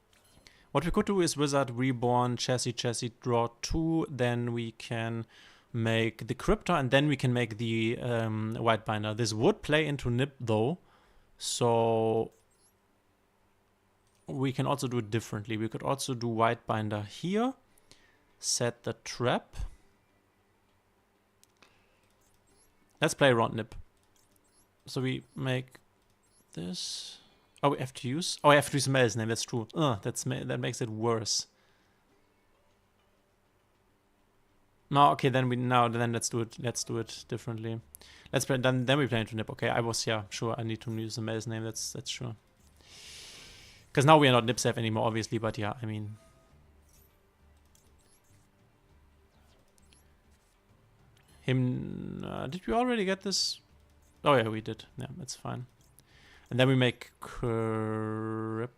what we could do is Wizard, Reborn, Chassis, draw 2. Then we can make the Crypta, and then we can make the White Binder. This would play into Nip though, so we can also do it differently. We could also do White Binder here, set the trap. Let's play around Nip. So we make this. Oh, we have to use. Oh, I have to use Mel's name. That's true. That makes it worse. No, okay. Then let's do it. Let's do it differently. Let's play. Then we play into Nip. Okay, I was sure. I need to use the Mel's name. That's sure. Because now we are not Nip safe anymore, obviously. But yeah, I mean. Did we already get this? Oh yeah, we did. Yeah, that's fine. And then we make Crypta.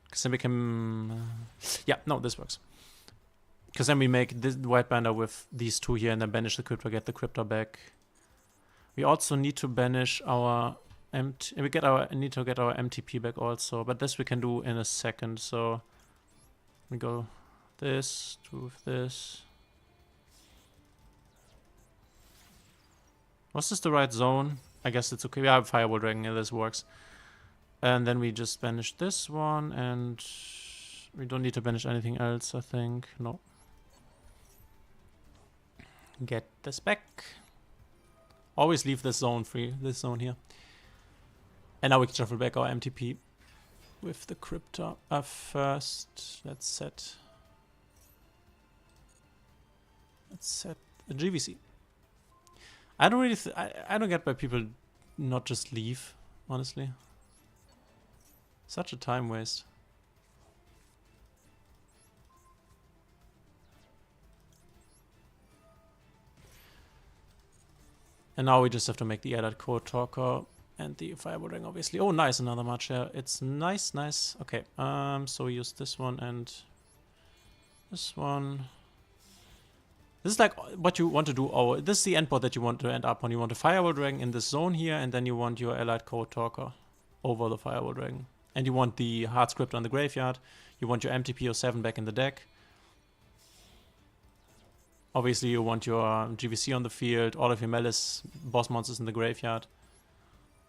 Because then we can... yeah, no, this works. Because then we make this White Binder with these 2 here and then banish the Crypta, get the Crypta back. We also need to banish our... need to get our MTP back also. But this we can do in a second, so... we go this to this. Was this the right zone? I guess it's okay. We have Fireball Dragon and this works. And then we just banish this one and we don't need to banish anything else, I think. No. Get this back. Always leave this zone free, this zone here. And now we can shuffle back our MTP. With the Crypta first, let's set a GVC. I don't really, I don't get why people not just leave, honestly. Such a time waste. And now we just have to make the Allied Code Talker. And the Fireball Ring, obviously. Oh, nice, another match here. It's nice. Okay, so we use this one and this one. This is like what you want to do. Oh, this is the endport that you want to end up on. You want a Fireball Dragon in this zone here, and then you want your Allied Code Talker over the Fireball Dragon. And you want the Hard Script on the graveyard. You want your MTP 07 back in the deck. Obviously, you want your GVC on the field, all of your Malice boss monsters in the graveyard.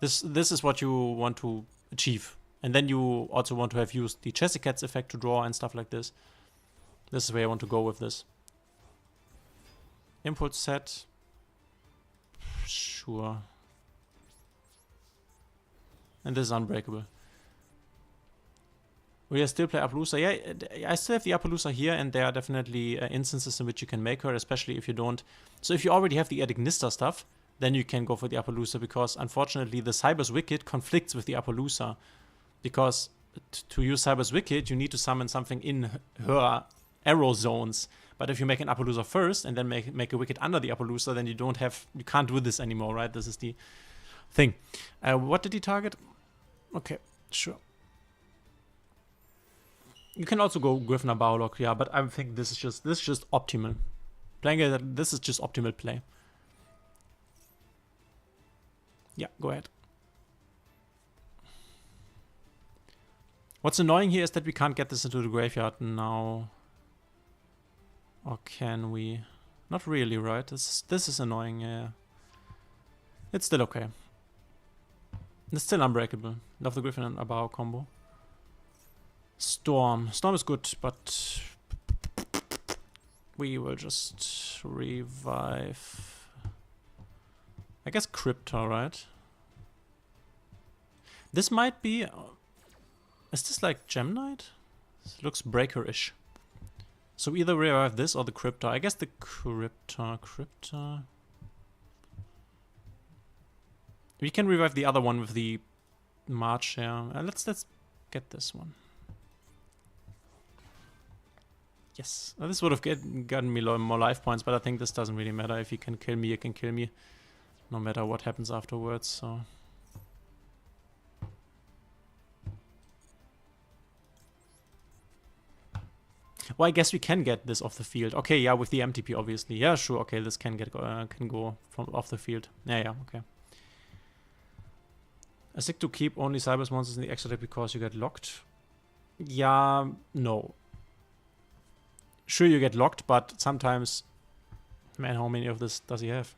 This is what you want to achieve. And then you also want to have used the Chessy Cats effect to draw and stuff like this. This is where I want to go with this. Impulse set. Sure. And this is unbreakable. We still play Appaloosa. Yeah, I still have the Appaloosa here, and there are definitely instances in which you can make her, especially if you don't. So if you already have the Adignista stuff, then you can go for the Appaloosa, because unfortunately the Cyber's Wicked conflicts with the Appaloosa. Because to use Cyber's Wicked, you need to summon something in her arrow zones. But if you make an Appaloosa first and then make a Wicked under the Appaloosa, then you can't do this anymore, right? This is the thing. What did he target? Okay, sure. You can also go Griffner Barlock, yeah, but I think this is just optimal. Playing it, this is just optimal play. Yeah, go ahead. What's annoying here is that we can't get this into the graveyard now. Or can we? Not really, right? This is annoying, yeah. It's still okay. It's still unbreakable. Love the Griffin and Abao combo. Storm. Storm is good, but we will just revive. I guess Crypto, right? This might be... is this like Gem Knight? This looks breaker-ish. So either revive this or the Crypto. I guess the Crypto. We can revive the other one with the March here. Let's get this one. Yes. This would have gotten me more life points, but I think this doesn't really matter. If he can kill me, he can kill me. No matter what happens afterwards, so... well, I guess we can get this off the field. Okay, yeah, with the MTP, obviously. Yeah, sure, okay, this can go from off the field. Yeah, okay. I stick to keep only Cyber's monsters in the extra deck because you get locked. Yeah, no. Sure, you get locked, but sometimes... man, how many of this does he have?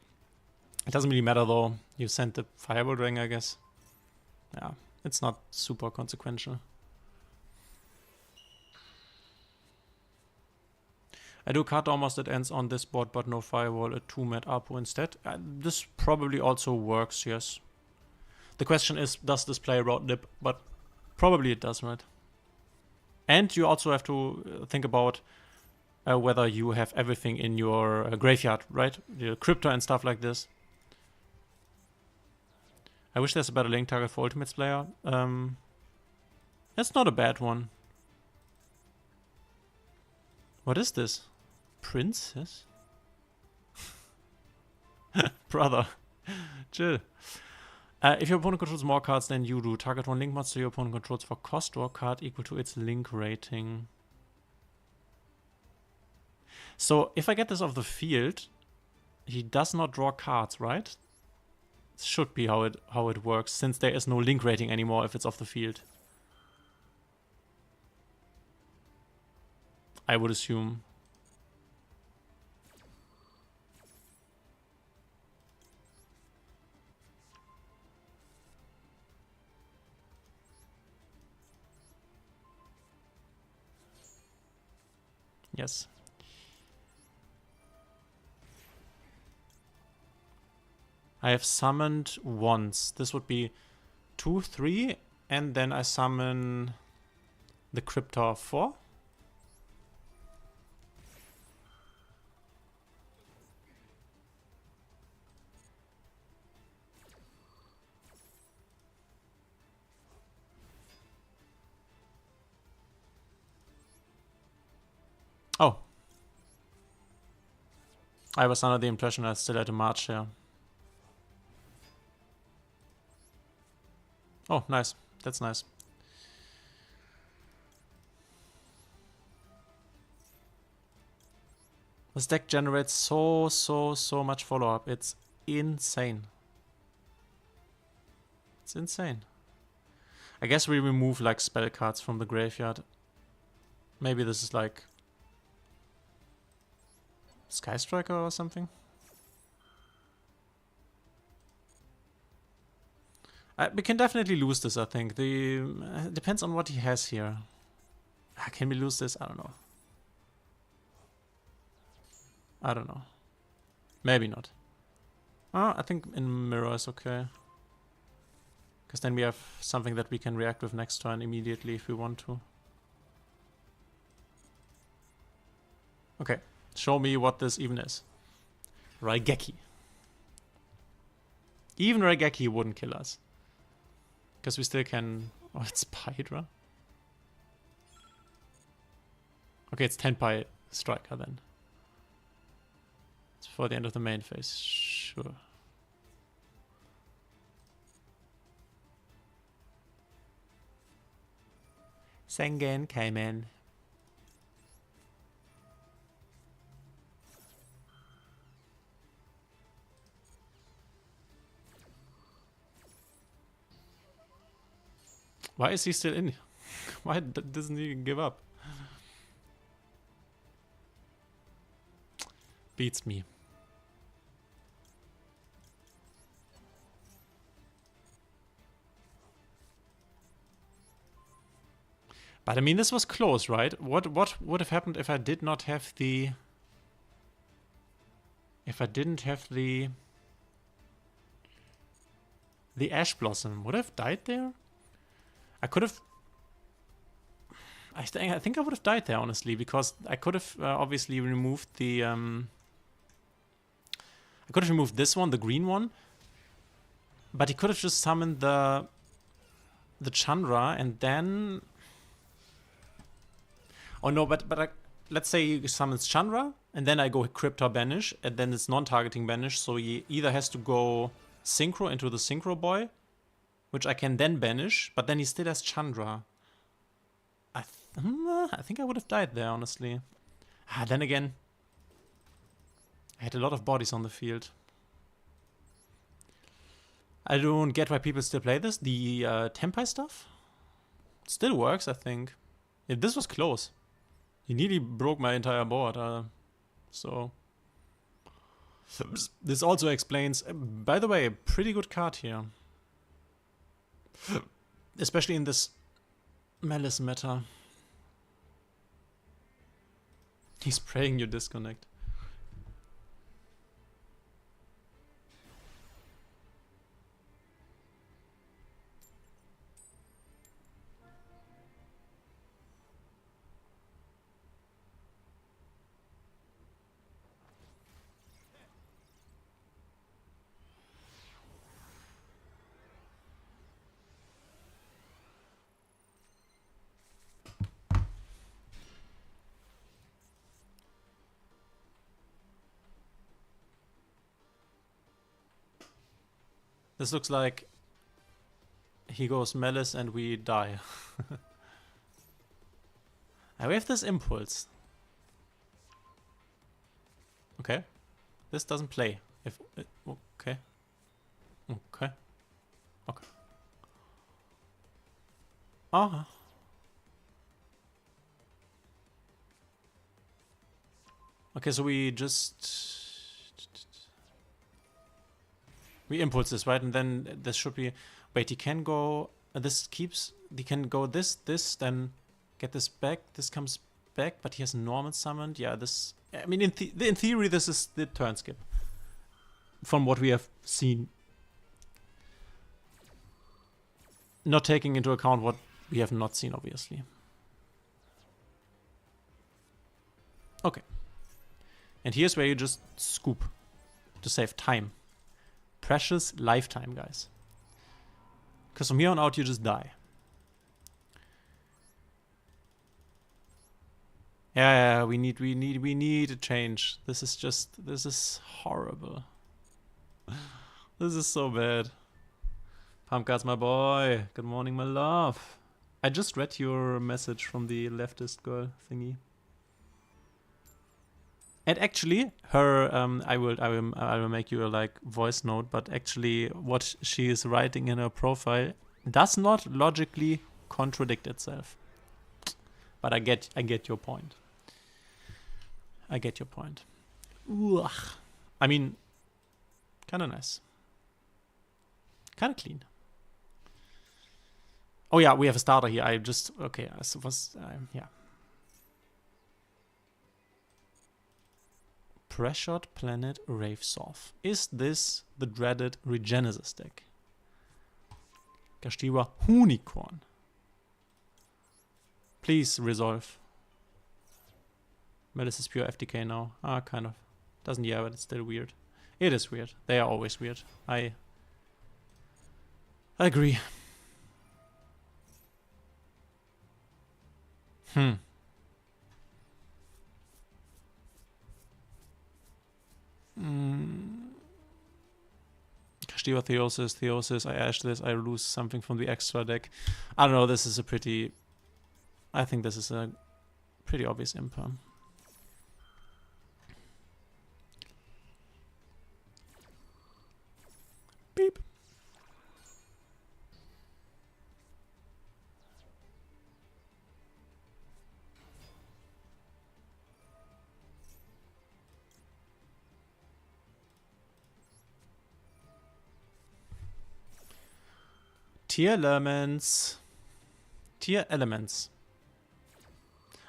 It doesn't really matter, though. You sent the Fireball Dragon, I guess. Yeah, it's not super consequential. I do card almost that ends on this board, but no Firewall, a 2-mat Apu instead. This probably also works, yes. The question is, does this play route nip? But probably it does, right? And you also have to think about whether you have everything in your graveyard, right? The Crypto and stuff like this. I wish there's a better link target for Ultimates player. That's not a bad one. What is this? Princess? Brother. Chill. If your opponent controls more cards than you do, target one link monster your opponent controls for cost or card equal to its link rating. So if I get this off the field, he does not draw cards, right? This should be how it works, since there is no link rating anymore if it's off the field. I would assume. Yes. I have summoned once. This would be 2, 3, and then I summon the Cryptor 4. Oh. I was under the impression I still had a March here. Oh, nice. That's nice. This deck generates so much follow-up. It's insane. It's insane. I guess we remove like spell cards from the graveyard. Maybe this is like Sky Striker or something. We can definitely lose this, I think. Depends on what he has here. Can we lose this? I don't know. I don't know. Maybe not. I think in Mirror is okay. Because then we have something that we can react with next turn immediately if we want to. Okay. Show me what this even is. Raigeki. Even Raigeki wouldn't kill us. Because we still can... oh, it's Hydra. Okay, it's Tenpai Striker then. It's for the end of the main phase. Sure. Sengen came in. Why is he still in? Why doesn't he give up? Beats me. But I mean, this was close, right? What would have happened if I did not have the... If I didn't have the Ash Blossom? Would I have died there? I could have... I think I would have died there, honestly, because I could have obviously removed the... I could have removed this one, the green one. But he could have just summoned the Chandra and then... Oh no, but let's say he summons Chandra, and then I go Crypta Banish, and then it's non-targeting Banish, so he either has to go Synchro into the Synchro Boy, which I can then banish, but then he still has Chandra. I think I would have died there, honestly. Then again, I had a lot of bodies on the field. I don't get why people still play this. The Tempai stuff still works, I think. Yeah, this was close. He nearly broke my entire board, so... This also explains... by the way, a pretty good card here. Especially in this Malice meta. He's praying you disconnect. This looks like he goes Malice and we die. And we have this impulse. Okay. This doesn't play. Okay. Okay. Okay. Ah. Okay, so we just... We impulse this, right? And then this should be... Wait, he can go... this keeps... He can go this, then get this back. This comes back, but he has normal summoned. Yeah, this... I mean, in theory, this is the turn skip. From what we have seen. Not taking into account what we have not seen, obviously. Okay. And here's where you just scoop to save time. Precious lifetime, guys. Because from here on out, you just die. Yeah, we need a change. This is horrible. This is so bad. Pumpcards, my boy. Good morning, my love. I just read your message from the leftist girl thingy. And actually, her I will make you a like voice note, but actually what she is writing in her profile does not logically contradict itself. But I get your point. I get your point. Ugh. I mean, kind of nice. Kind of clean. Oh yeah, we have a starter here. I just okay. Yeah. Pressured Planet Ravesoft. Is this the dreaded Regenesis deck? Kashiwa Unicorn. Please resolve. Malice is pure FTK now. Kind of. Doesn't, yeah, but it's still weird. It is weird. They are always weird. I agree. Kashiwa Theosis, I ash this, I lose something from the extra deck. I don't know, this is a pretty... I think this is a pretty obvious imperm. Beep. Tier elements. Tier elements.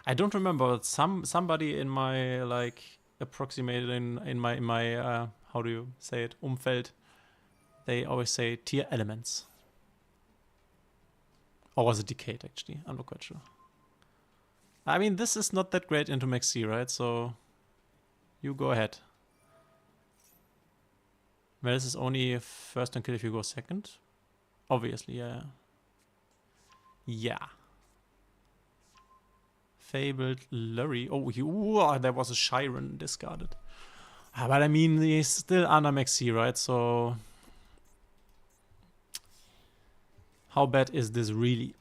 I don't remember, but somebody in my like approximated in my how do you say it, Umfeld, they always say tier elements. Or was it Decade actually? I'm not quite sure. I mean, this is not that great into Max C, right? So you go ahead. Well, this is only first turn kill if you go second. Obviously, yeah. Yeah. Fabled Lurry. Oh, there was a Chiron discarded. But I mean, he's still under Max C, right? So how bad is this really?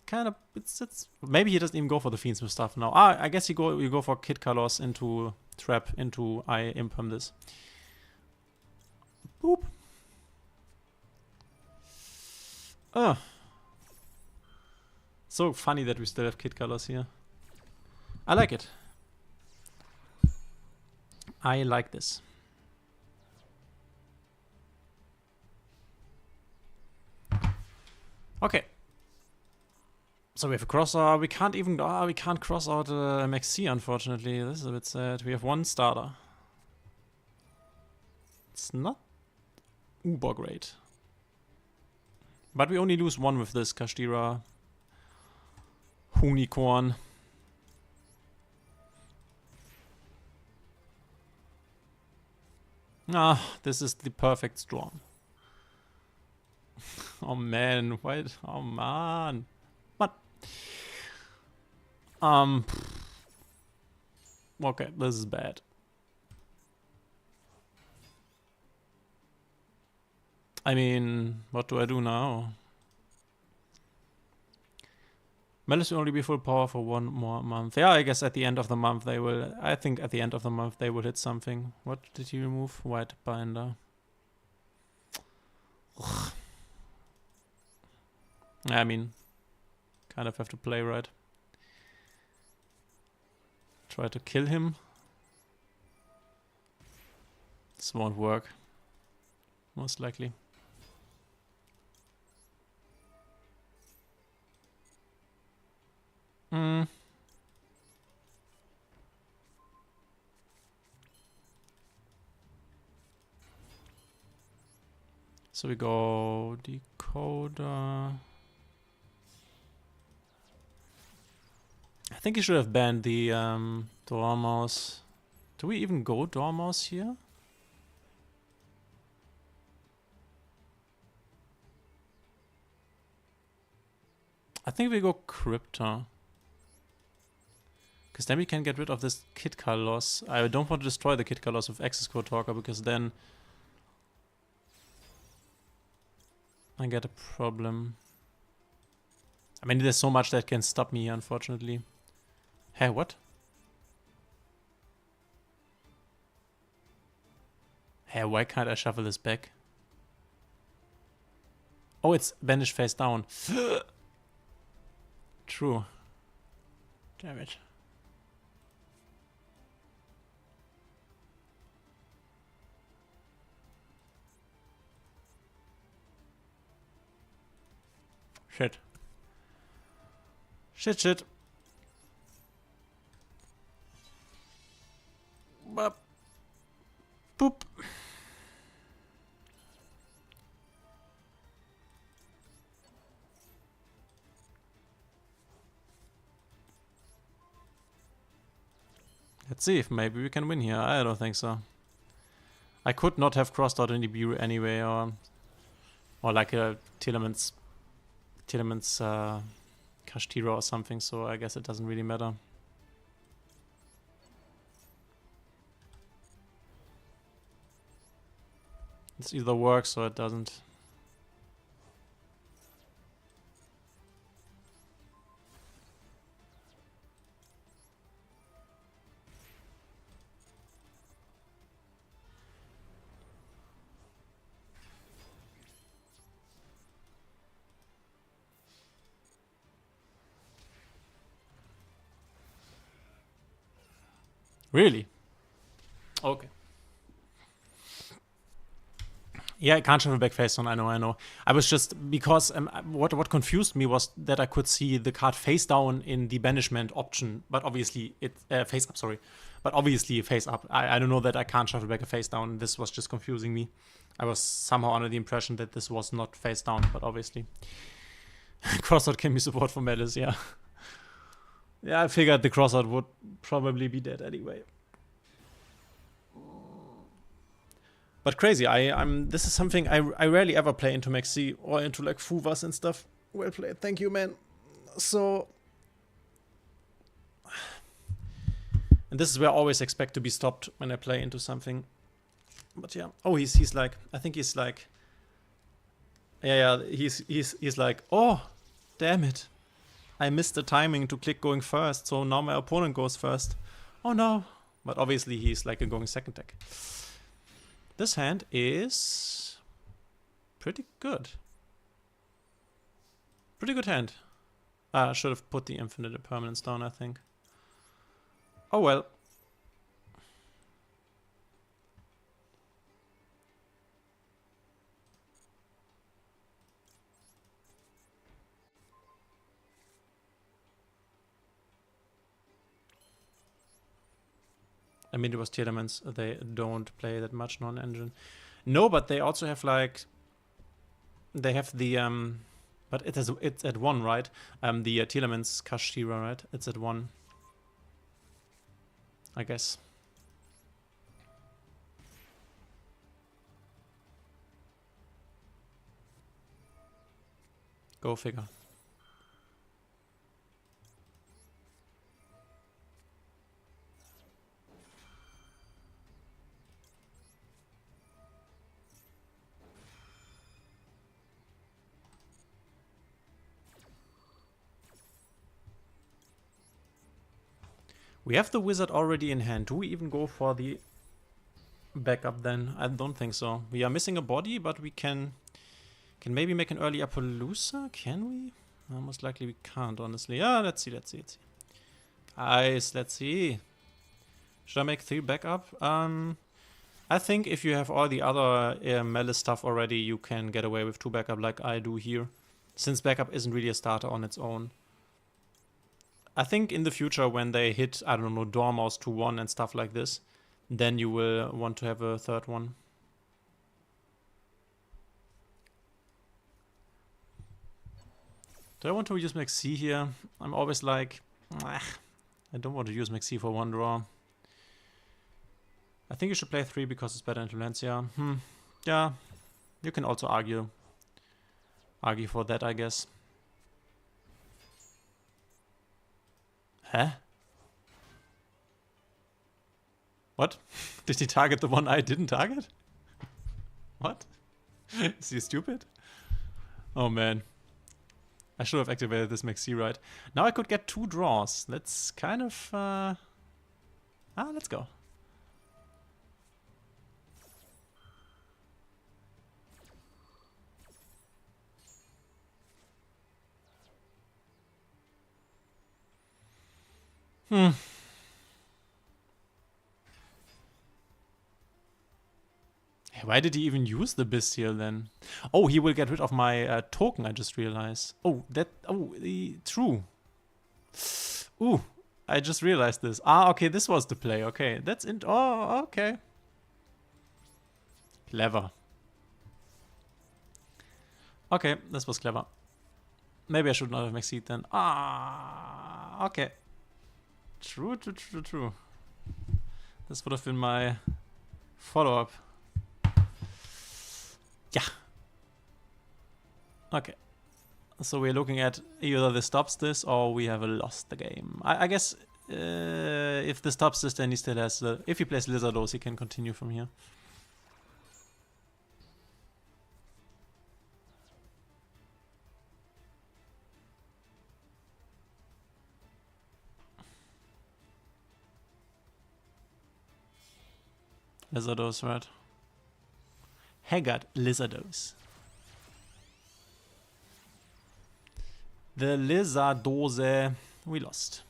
Kind of, it's maybe he doesn't even go for the Fiendsmith stuff now. I guess you go for Kid Carlos into Trap into I Impam this. Boop. So funny that we still have Kid Carlos here. I like it. I like this. Okay. So we have a crossout. We can't even. We can't cross out Max C, unfortunately. This is a bit sad. We have one starter. It's not uber great. But we only lose one with this Kashtira Unicorn. This is the perfect storm. Oh man, what? Oh man. What? Okay, this is bad. I mean, what do I do now? Malice will only be full power for 1 more month. Yeah, I guess at the end of the month they will. I think at the end of the month they will hit something. What did he remove? White binder. Ugh. I mean, kind of have to play, right? Try to kill him. This won't work. Most likely. So we go Decoder. I think you should have banned the Dormouse. Do we even go Dormouse here? I think we go Crypta. Because then we can get rid of this Kid Carlos. I don't want to destroy the Kid Carlos with Access Code Talker, because then I get a problem. I mean, there's so much that can stop me here, unfortunately. Hey, what? Hey, why can't I shuffle this back? Oh, it's banished face down. True. Damn it. Shit. Shit. Bop. Boop. Let's see if maybe we can win here. I don't think so. I could not have crossed out any B anyway, or like a Tillemans Kashtira or something, so I guess it doesn't really matter. It either works or it doesn't. Really? Okay. Yeah, I can't shuffle back face down. I know. I was just because what confused me was that I could see the card face down in the banishment option, but obviously it face up. Sorry, but obviously face up. I don't know that I can't shuffle back a face down. This was just confusing me. I was somehow under the impression that this was not face down, but obviously crossout can be support for Malice. Yeah, yeah. I figured the crossout would probably be dead anyway. But crazy, I'm. This is something I rarely ever play into Maxi or into like Fuvas and stuff. Well played, thank you, man. So, and this is where I always expect to be stopped when I play into something. But yeah, oh, he's like, I think he's like, yeah, he's like, oh, damn it, I missed the timing to click going first, so now my opponent goes first. Oh no, but obviously he's like a going second deck. This hand is pretty good. Pretty good hand. I should have put the infinite impermanence down, I think. Oh well. I mean, it was Tielemans. They don't play that much non-engine. No, but they also have like... They have the... But it's at 1, right? The Tielemans Kashira, right? It's at 1. I guess. Go figure. We have the wizard already in hand. Do we even go for the backup then? I don't think so. We are missing a body, but we can maybe make an early Appaloosa? Can we? Most likely we can't, honestly. Yeah, let's see. Guys, let's see. Should I make 3 backup? I think if you have all the other Malice stuff already, you can get away with 2 backup like I do here. Since backup isn't really a starter on its own. I think in the future when they hit, I don't know, Dormouse 2-1 and stuff like this, then you will want to have a 3rd one. Do I want to use Maxi here? I'm always like, I don't want to use Maxi for 1 draw. I think you should play 3 because it's better in Valencia. Yeah, you can also argue for that, I guess. Huh? What? Did he target the one I didn't target? What? Is he stupid? Oh man. I should have activated this Maxi, right? Now I could get 2 draws. That's kind of... let's go. Why did he even use the Bestial then? Oh, he will get rid of my token, I just realized. Oh, true. Ooh, I just realized this. Okay, this was the play. Okay, that's it. Oh, okay. Clever. Okay, this was clever. Maybe I should not have Maxed then. Okay. True. This would have been my follow-up. Yeah. Okay. So we're looking at either this stops this or we have lost the game. I guess if this stops this, then he still has the... If he plays Lizardos, he can continue from here. Lizardos, right? Haggard Lizardos. The Lizardose we lost.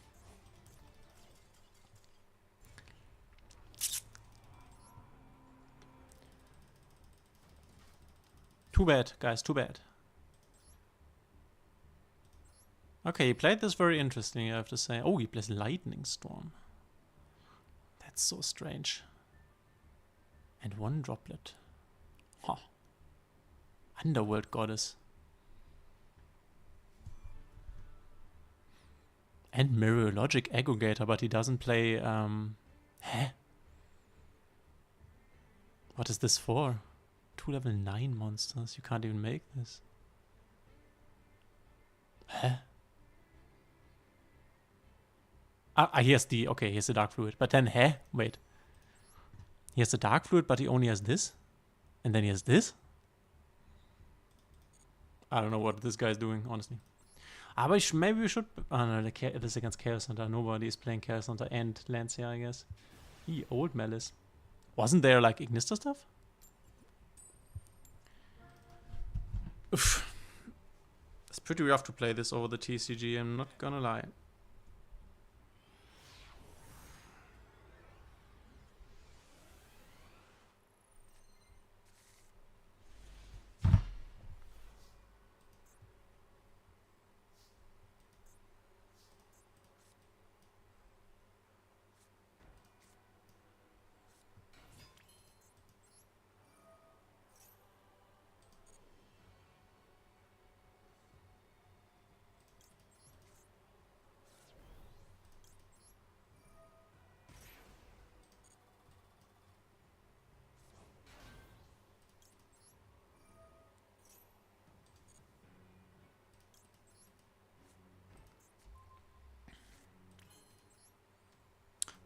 Too bad, guys, too bad. Okay, he played this very interesting, I have to say. Oh, he plays Lightning Storm. That's so strange. And one droplet. Huh. Underworld Goddess. And Mirrologic Aggregator, but he doesn't play, Huh? What is this for? 2 level 9 monsters. You can't even make this. Huh? He has the... Okay, he has the Dark Fluid. But then, wait. He has the Dark Fluid, but he only has this? And then he has this? I don't know what this guy's doing, honestly. But maybe we should... Oh no, this is against Chaos Hunter. Nobody is playing Chaos Hunter and Lancia, I guess. Old Malice. Wasn't there, like, Ignister stuff? Oof. It's pretty rough to play this over the TCG, I'm not gonna lie.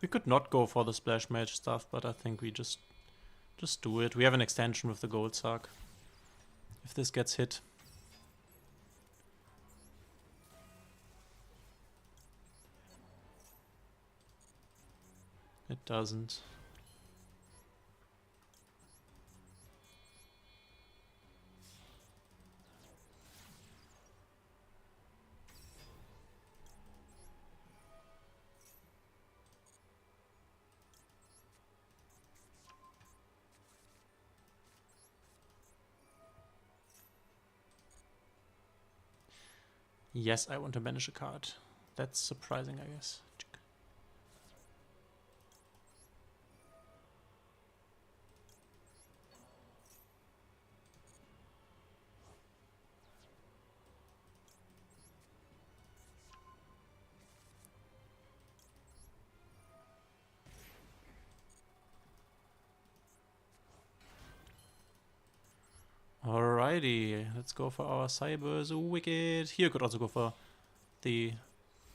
We could not go for the Splash Mage stuff, but I think we just do it. We have an extension with the Gold Sark. If this gets hit. It doesn't. Yes, I want to banish a card. That's surprising, I guess. Alrighty, let's go for our Cyber's Wicked. Here could also go for the...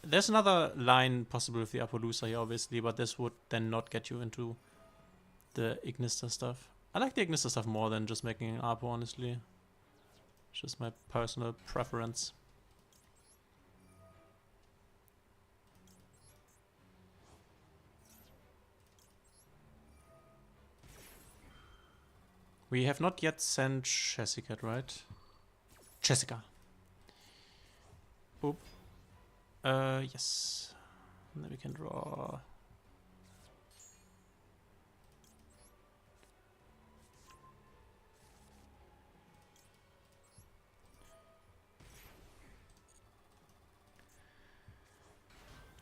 There's another line possible with the Appaloosa here, obviously, but this would then not get you into the Ignister stuff. I like the Ignister stuff more than just making an Apo, honestly. It's just my personal preference. We have not yet sent Jessica, right? Jessica. Boop. Yes. And then we can draw.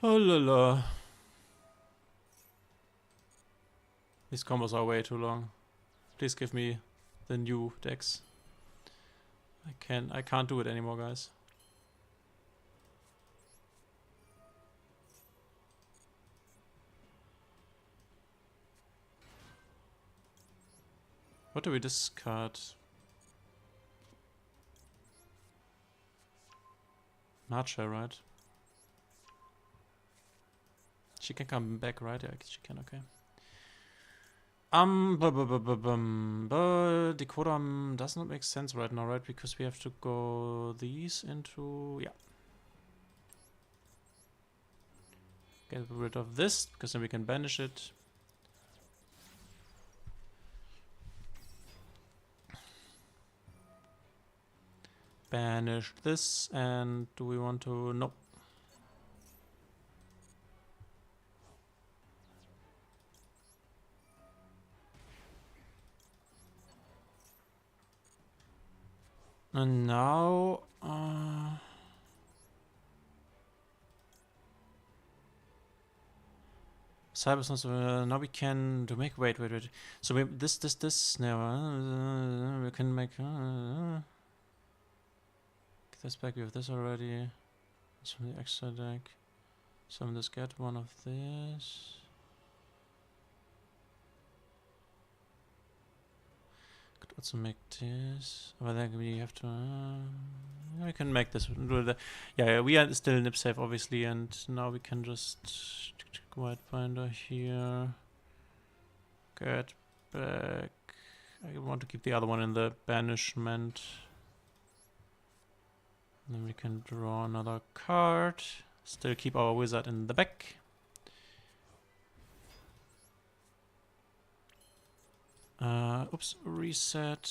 Oh la la. These combos are way too long. Please give me the new decks. I can't do it anymore, guys. What do we discard? Marcher, right? She can come back, right? Yeah, I guess she can, okay. Decoder does not make sense right now, right? Because we have to go these into... Yeah. Get rid of this, because then we can banish it. Banish this, and do we want to... Nope. And now... Cybersons, now we can to make... Wait. So we, this... Now, we can make... get this back, we have this already. It's from the extra deck. So I'm just get one of this. Could also make this. But then we have to... we can make this. Do the, yeah, we are still nip safe, obviously, and now we can just... White binder here. Get back. I want to keep the other one in the banishment. And then we can draw another card. Still keep our wizard in the back. Oops, reset.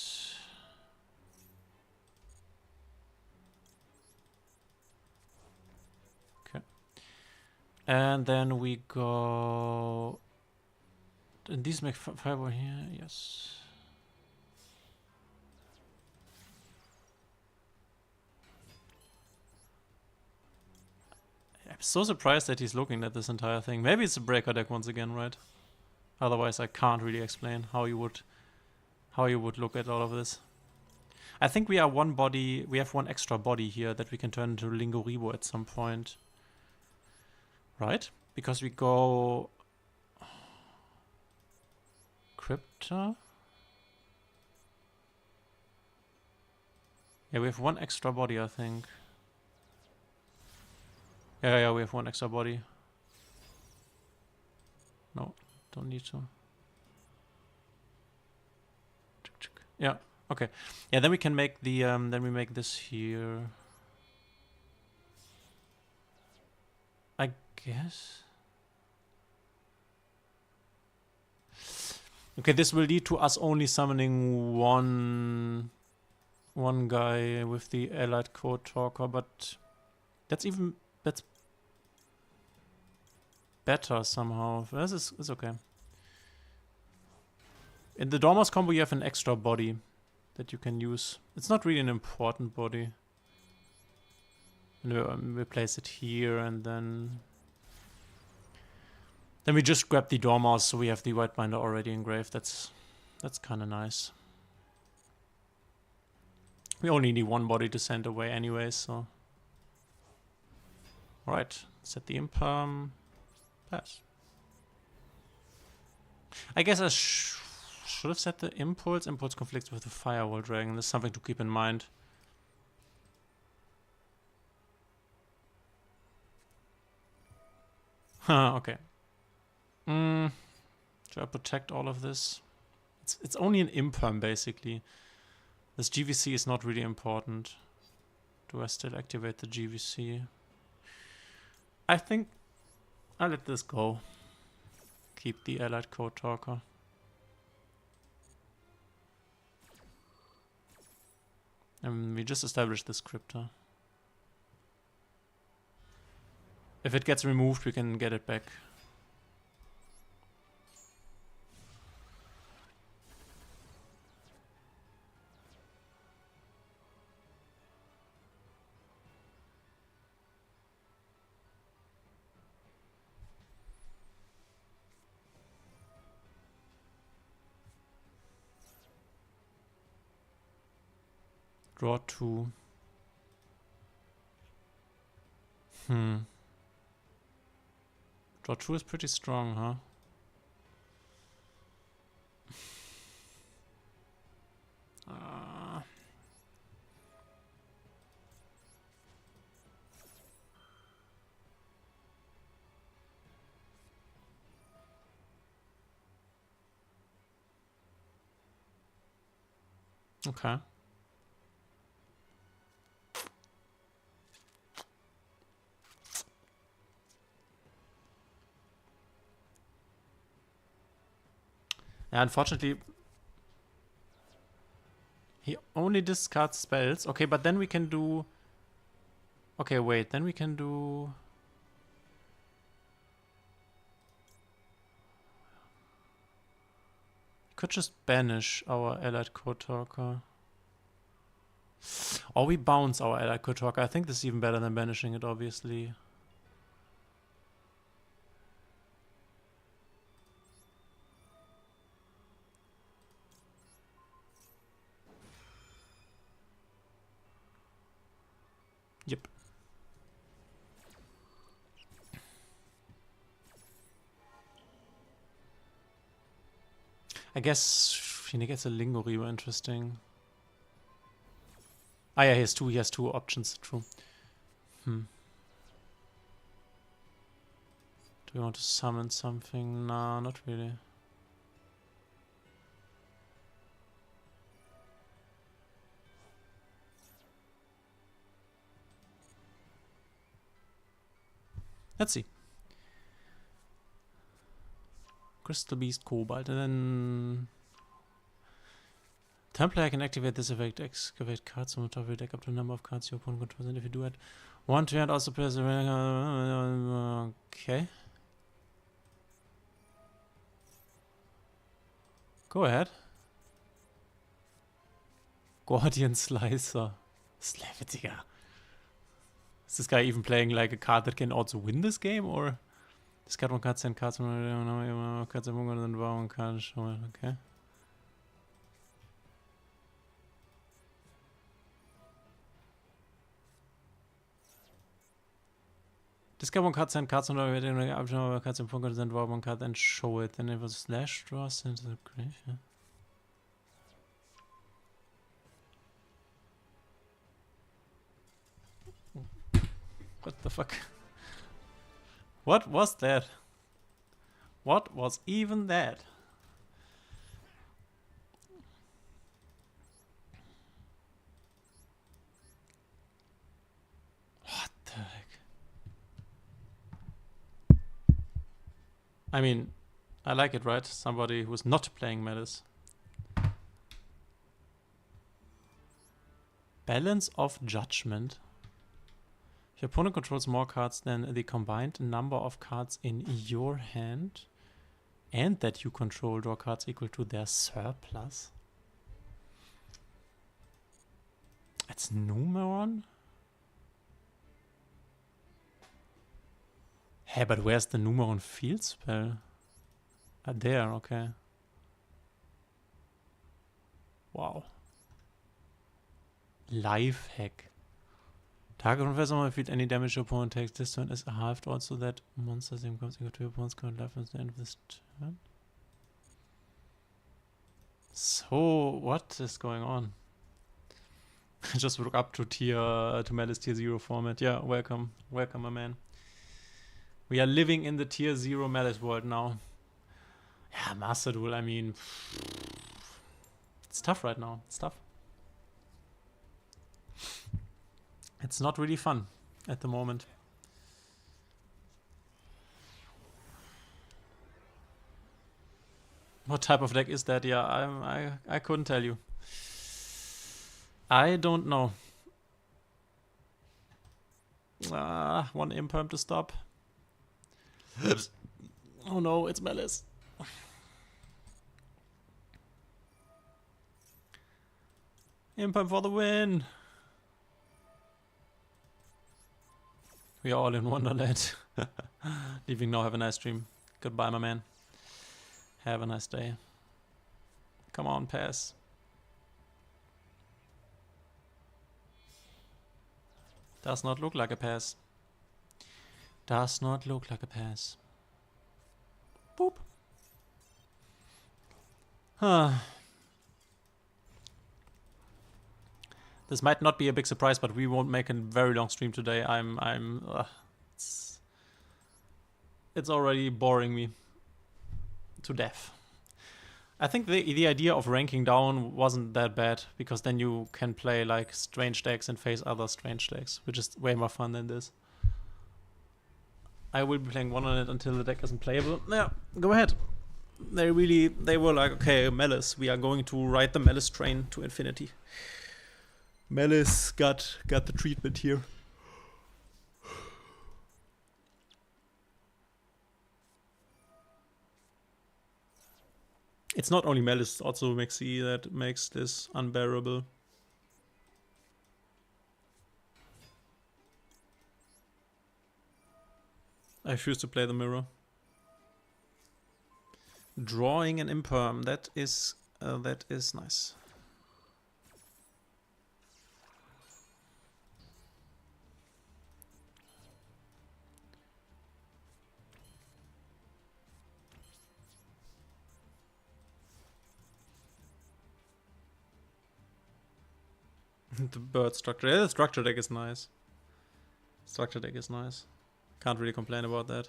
Okay. And then we go... And these make fiber here, yes. I'm so surprised that he's looking at this entire thing. Maybe it's a breaker deck once again, right? Otherwise, I can't really explain how you would look at all of this. I think we are one body. We have one extra body here that we can turn into Lingoribo at some point, right? Because we go Crypta. Yeah, we have one extra body, I think. Yeah, we have one extra body. No, don't need to. Yeah, okay. Yeah, then we can make the, then we make this here. I guess. Okay, this will lead to us only summoning one guy with the allied code talker, but that's better somehow. This is okay. In the Dormouse combo, you have an extra body that you can use. It's not really an important body. And we place it here, and then we just grab the Dormouse, so we have the White Binder already engraved. That's kind of nice. We only need one body to send away anyway, so. Alright, set the imperm. Pass. I guess I should have set the impulse. Impulse conflicts with the Firewall Dragon. There's something to keep in mind. Huh, okay. Should I protect all of this? It's only an imperm, basically. This GVC is not really important. Do I still activate the GVC? I think I'll let this go. Keep the allied code talker. And we just established this crypta. If it gets removed, we can get it back. Draw 2. Draw 2 is pretty strong, huh? Okay. Yeah, unfortunately, he only discards spells. Okay, but then we can do... Okay, wait, then we can do... Could just banish our allied code talker. Or we bounce our ally Kotok. I think this is even better than banishing it, obviously. Yep. I guess he gets a Lingori, interesting. Ah yeah, he has two options, true. Do we want to summon something? Nah, not really. Let's see. Crystal Beast, Cobalt, and then... Templayer can activate this effect, excavate cards from the top of your deck up to the number of cards your opponent controls, and if you do it, one to hand also plays a... Okay. Go ahead. Guardian Slicer. Slavitiga. Is this guy even playing like a card that can also win this game, or... Discard one card, send cards from cards and then draw one card, show it, okay. Discard one card, send cards from cards and then draw one card and show it. Then it was slash draw, send to the grave, yeah. What the fuck? What was that? What was even that? What the heck? I mean, I like it, right? Somebody who's not playing Malice. Balance of Judgment. If your opponent controls more cards than the combined number of cards in your hand, and that you control, draw cards equal to their surplus. It's Numeron? Hey, but where's the Numeron field spell? Ah, there, okay. Wow. Life hack. Target confess on my field, any damage your opponent takes this turn is halved, also that monster's name comes equal to your opponent's current life at the end of this turn. So, what is going on? I just woke up to Malice tier 0 format. Yeah, welcome. Welcome, my man. We are living in the tier 0 Malice world now. Yeah, Master Duel, I mean... It's tough right now. It's tough. It's not really fun at the moment. What type of deck is that? Yeah, I couldn't tell you. I don't know. One imperm to stop. Oh no, it's Malice. Imperm for the win. We are all in Wonderland. Leaving now. Have a nice stream. Goodbye, my man. Have a nice day. Come on, pass. Does not look like a pass. Does not look like a pass. Boop. Huh. This might not be a big surprise, but we won't make a very long stream today. It's already boring me to death. I think the idea of ranking down wasn't that bad, because then you can play like strange decks and face other strange decks, which is way more fun than this. I will be playing one on it until the deck isn't playable. Yeah, go ahead. They were like, okay, Malice, we are going to ride the Malice train to infinity. Malice got the treatment here. It's not only Malice, it's also Mexi that makes this unbearable. I refuse to play the mirror. Drawing an imperm, that is nice. The bird structure. Yeah, the structure deck is nice. Structure deck is nice. Can't really complain about that.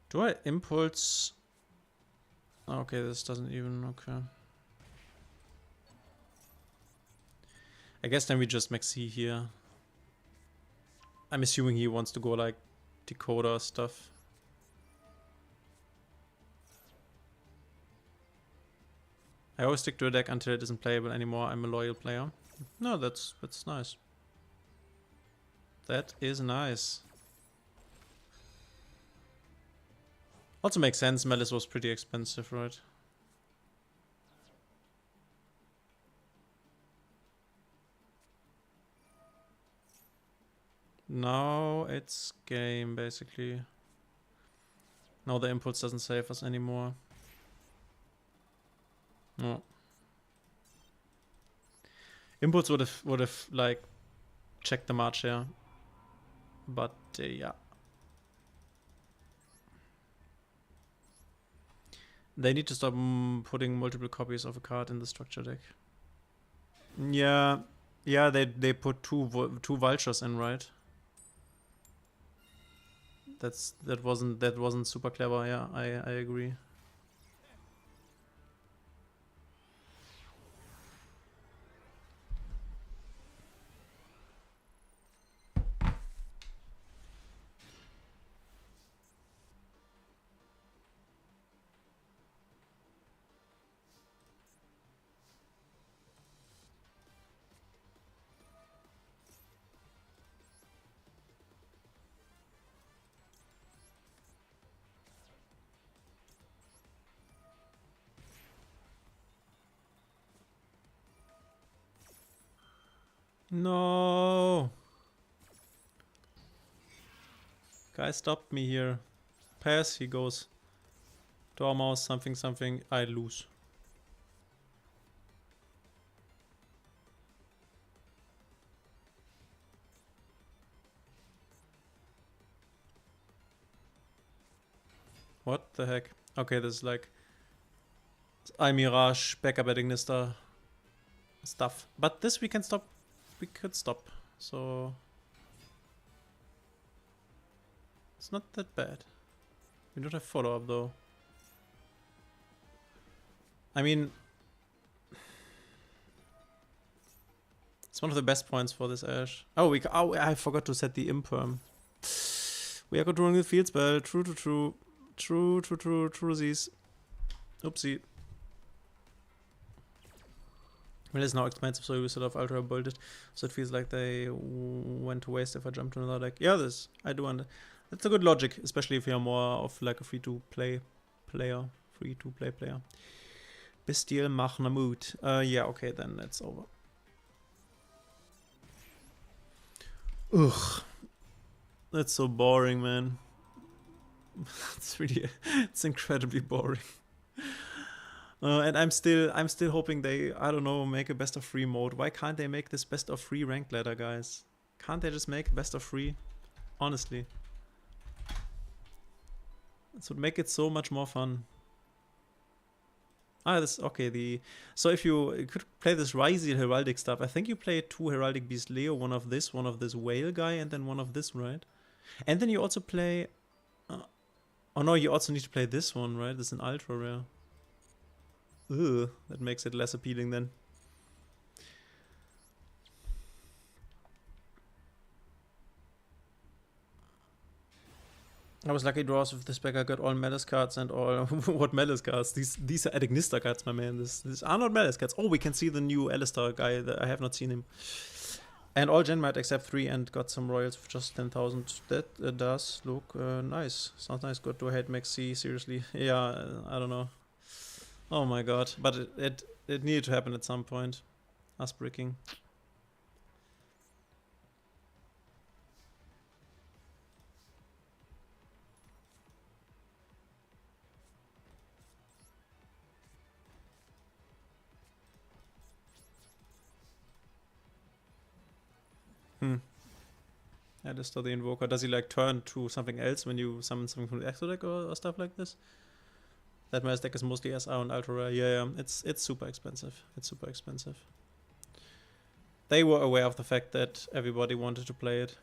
Do I impulse? Okay, this doesn't even... Okay. I guess then we just Maxi here. I'm assuming he wants to go like decoder stuff. I always stick to a deck until it isn't playable anymore. I'm a loyal player. No, that's nice. That is nice. Also makes sense, Malice was pretty expensive, right? Now it's game, basically. Now the impulse doesn't save us anymore. No. Impulse would have like checked the march here. But yeah. They need to stop putting multiple copies of a card in the structure deck. Yeah, yeah, they put two vultures in, right? That wasn't super clever. Yeah, I agree. No! Guy stopped me here. Pass, he goes. Dormouse, something, I lose. What the heck? Okay, this is like Mirage, backup Ignister stuff. But this we can stop. We could stop. So it's not that bad. We don't have follow-up though. I mean, it's one of the best points for this Ash. Oh, I forgot to set the imperm. We are controlling the field spell. True. Truesies. Oopsie. Well, it's now expensive, so we still have Ultra Bolted. So it feels like they went to waste if I jump to another deck. Yeah, I do understand. That's a good logic, especially if you're more of like a free-to-play player. Free-to-play player. Bestial Machnamut. Yeah, okay, then it's over. Ugh. That's so boring, man. It's incredibly boring. And I'm still hoping they, I don't know, make a best of 3 mode. Why can't they make this best of 3 ranked ladder, guys? Can't they just make best of 3? Honestly. This would make it so much more fun. Okay, so if you could play this Ryzy Heraldic stuff, I think you play 2 Heraldic Beast Leo, one of this whale guy, and then one of this, right? And then you also play... oh no, you also need to play this one, right? This is an ultra rare. Ugh, that makes it less appealing then. I was lucky draws with this pack. I got all Malice cards and all... what Malice cards? These are Ignister cards, my man. These are not Malice cards. Oh, we can see the new Alistar guy. I have not seen him. And all Genmite except 3 and got some Royals for just 10,000. That does look nice. Sounds nice. Good. Do I hate Maxi? Seriously. Yeah, I don't know. Oh my god. But it needed to happen at some point. Us bricking. Alistair the Invoker. Does he like turn to something else when you summon something from the extra deck or stuff like this? That Mass deck is mostly SR and Ultra Rare. Yeah, it's super expensive. It's super expensive. They were aware of the fact that everybody wanted to play it.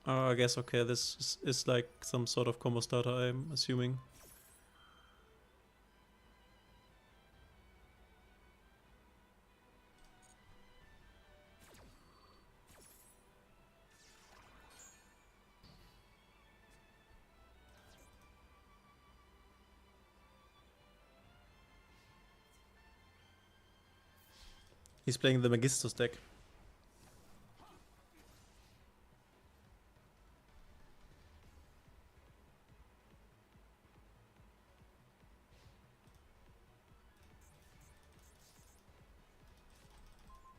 I guess, okay, this is like some sort of combo starter, I'm assuming. He's playing the Magistus deck.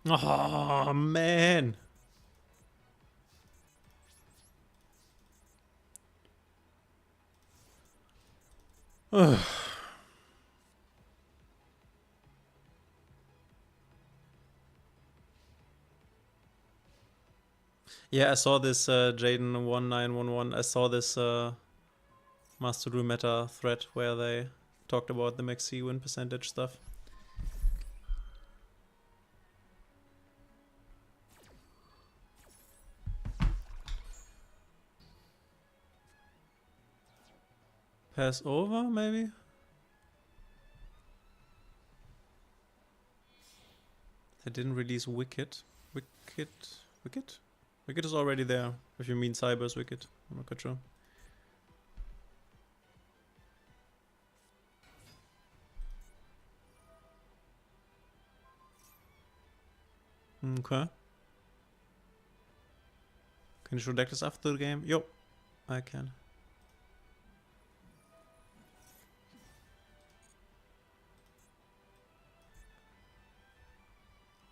Oh, man. Yeah, I saw this Jaden1911. I saw this Master Duel Meta thread where they talked about the Maxi win percentage stuff. Pass over, maybe? They didn't release Wicked. Wicked? Wicked is already there, if you mean Cyber's Wicked. I'm not quite sure. Okay. Can you show Decklist after the game? Yo, I can.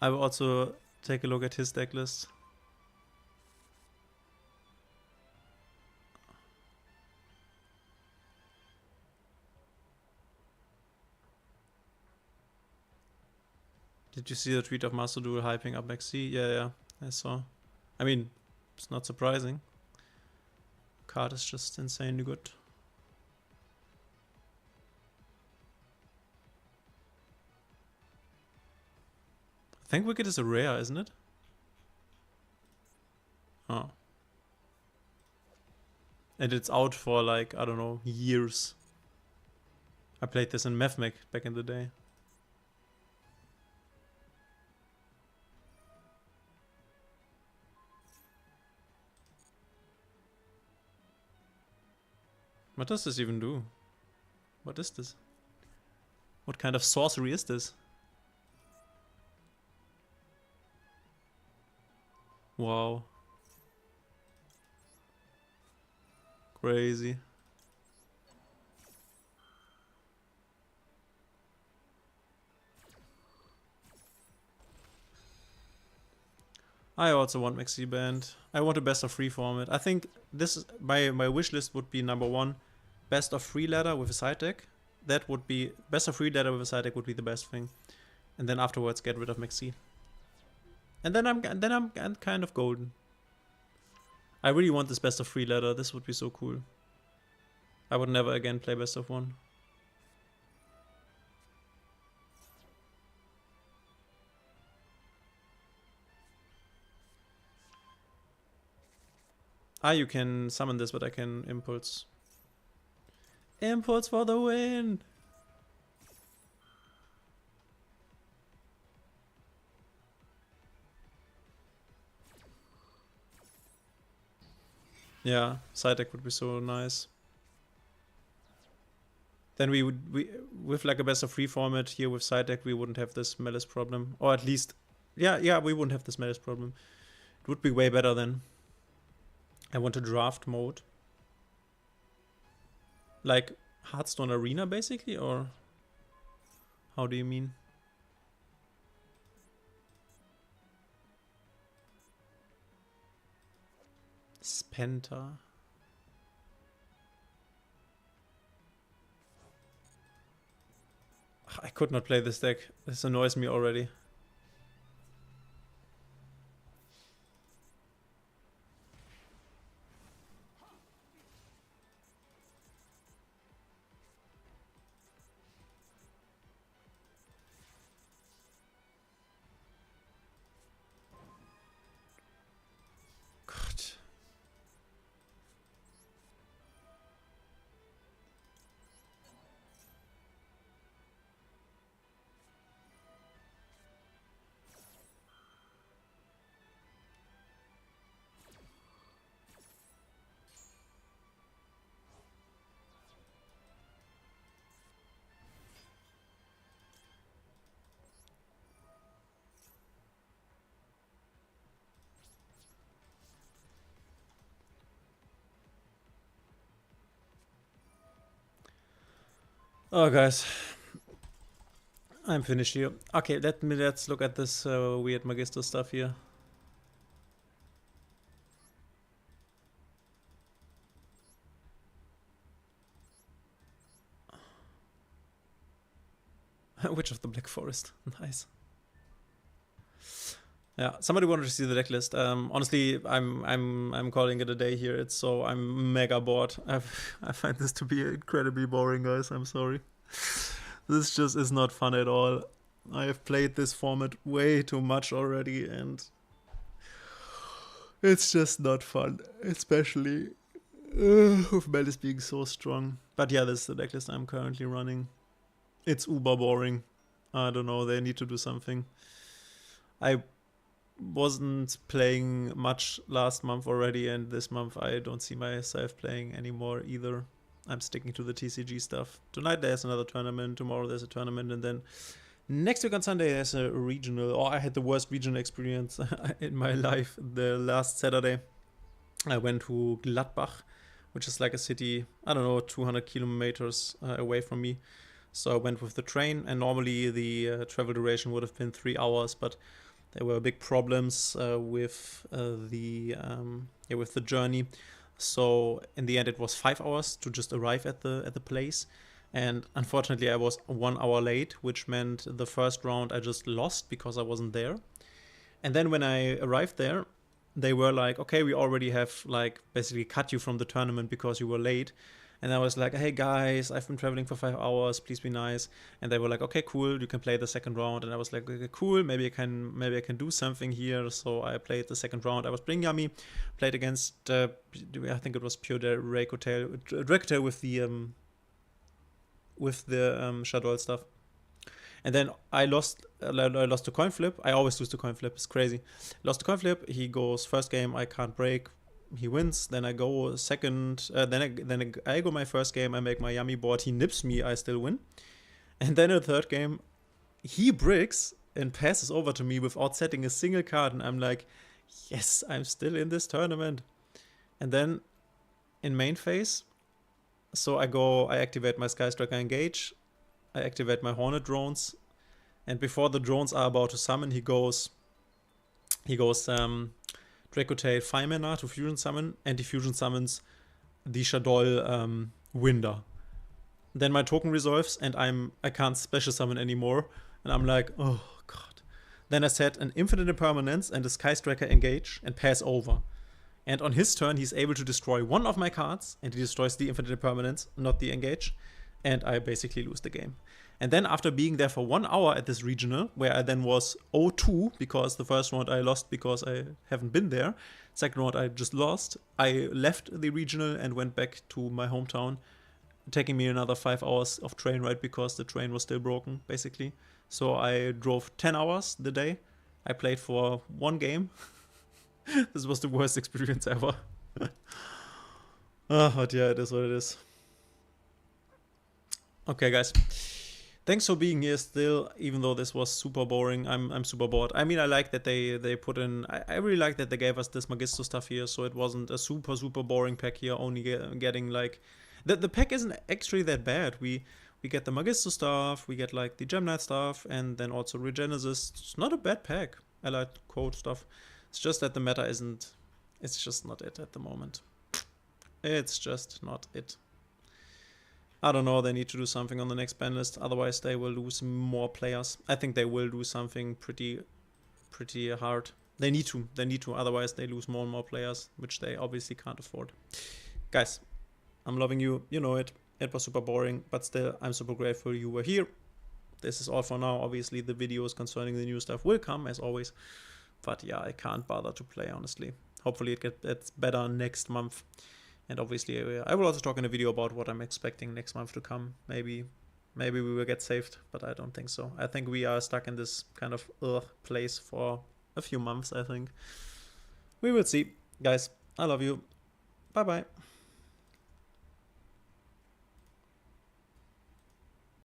I will also take a look at his decklist. Did you see the tweet of Master Duel hyping up Maxi? Yeah, I saw. I mean, it's not surprising. Card is just insanely good. I think Wicked is a rare, isn't it? Oh. And it's out for like, I don't know, years. I played this in MevMec back in the day. What does this even do? What is this? What kind of sorcery is this? Wow. Crazy. I also want Maxi banned. I want a best of 3 format. I think this is my wish list would be number 1, best of 3 ladder with a side deck. That would be best of 3 ladder with a side deck would be the best thing. And then afterwards get rid of Maxi. And then I'm kind of golden. I really want this best of 3 ladder. This would be so cool. I would never again play best of 1. Ah, you can summon this, but I can impulse. Impulse for the win! Yeah, side deck would be so nice. then we with like a best of 3 format here with side deck, we wouldn't have this Malice problem. Or at least, yeah, we wouldn't have this Malice problem. It would be way better then. I want a draft mode. Like Hearthstone Arena basically, or how do you mean? Spenta. I could not play this deck. This annoys me already. God. Oh, guys. I'm finished here. Okay, let's look at this weird Magister stuff here. Witch of the Black Forest. Nice. Yeah, somebody wanted to see the decklist. Honestly, I'm calling it a day here. I'm mega bored. I find this to be incredibly boring, guys. I'm sorry. This just is not fun at all. I have played this format way too much already, and it's just not fun, especially with Malice being so strong. But yeah, this is the decklist I'm currently running. It's uber boring. I don't know, they need to do something. I wasn't playing much last month already, and this month I don't see myself playing anymore either. I'm sticking to the TCG stuff. Tonight there's another tournament, tomorrow there's a tournament, and then next week on Sunday there's a regional. I had the worst regional experience in my life. The last Saturday I went to Gladbach, which is like a city, I don't know, 200 kilometers away from me. So I went with the train, and normally the travel duration would have been 3 hours, but there were big problems with the journey. So in the end, it was 5 hours to just arrive at the place. And unfortunately, I was 1 hour late, which meant the first round I just lost because I wasn't there. And then when I arrived there, they were like, okay, we already have like basically cut you from the tournament because you were late. And I was like, hey guys, I've been traveling for 5 hours, please be nice. And they were like, okay, cool, you can play the second round. And I was like, okay, cool, maybe I can do something here. So I played the second round. I was playing Yami, played against I think it was Pure Dracotail with the Shadow stuff. And then I lost the coin flip. I always lose the coin flip. It's crazy. Lost the coin flip. He goes first game. I can't break. He wins. Then I go second. Then I go my first game. I make my Yummy board. He nips me. I still win. And then in the third game, he bricks and passes over to me without setting a single card. And I'm like, yes, I'm still in this tournament. And then in main phase, so I activate my Sky Striker Engage. I activate my Hornet drones, and before the drones are about to summon, he goes Dracotail 5 mana to fusion summon, and he fusion summons the Shadol Winder. Then my token resolves, and I can't special summon anymore, and I'm like, oh god. Then I set an Infinite Impermanence and a Sky Striker Engage and pass over. And on his turn, he's able to destroy one of my cards, and he destroys the Infinite Impermanence, not the Engage. And I basically lose the game. And then after being there for 1 hour at this regional, where I then was 0-2, because the first round I lost because I haven't been there, second round I just lost, I left the regional and went back to my hometown, taking me another 5 hours of train ride because the train was still broken, basically. So I drove 10 hours the day. I played for 1 game. This was the worst experience ever. But yeah, it is what it is. Okay, guys. Thanks for being here still, even though this was super boring. I'm super bored. I mean, I like that they put in... I really like that they gave us this Magisto stuff here, so it wasn't a super boring pack here, only getting like... The pack isn't actually that bad. We get the Magisto stuff, we get like the Gem Knight stuff, and then also Regenesis. It's not a bad pack. Allied Code stuff. It's just that the meta isn't... It's just not it at the moment. It's just not it. I don't know, they need to do something on the next ban list, otherwise they will lose more players. I think they will do something pretty hard. They need to, otherwise they lose more and more players, which they obviously can't afford. Guys, I'm loving you, you know it. It was super boring, but still, I'm super grateful you were here. This is all for now. Obviously, the videos concerning the new stuff will come, as always. But yeah, I can't bother to play, honestly. Hopefully it gets better next month. And obviously, I will also talk in a video about what I'm expecting next month to come. Maybe we will get saved, but I don't think so. I think we are stuck in this kind of place for a few months, I think. We will see. Guys, I love you. Bye-bye.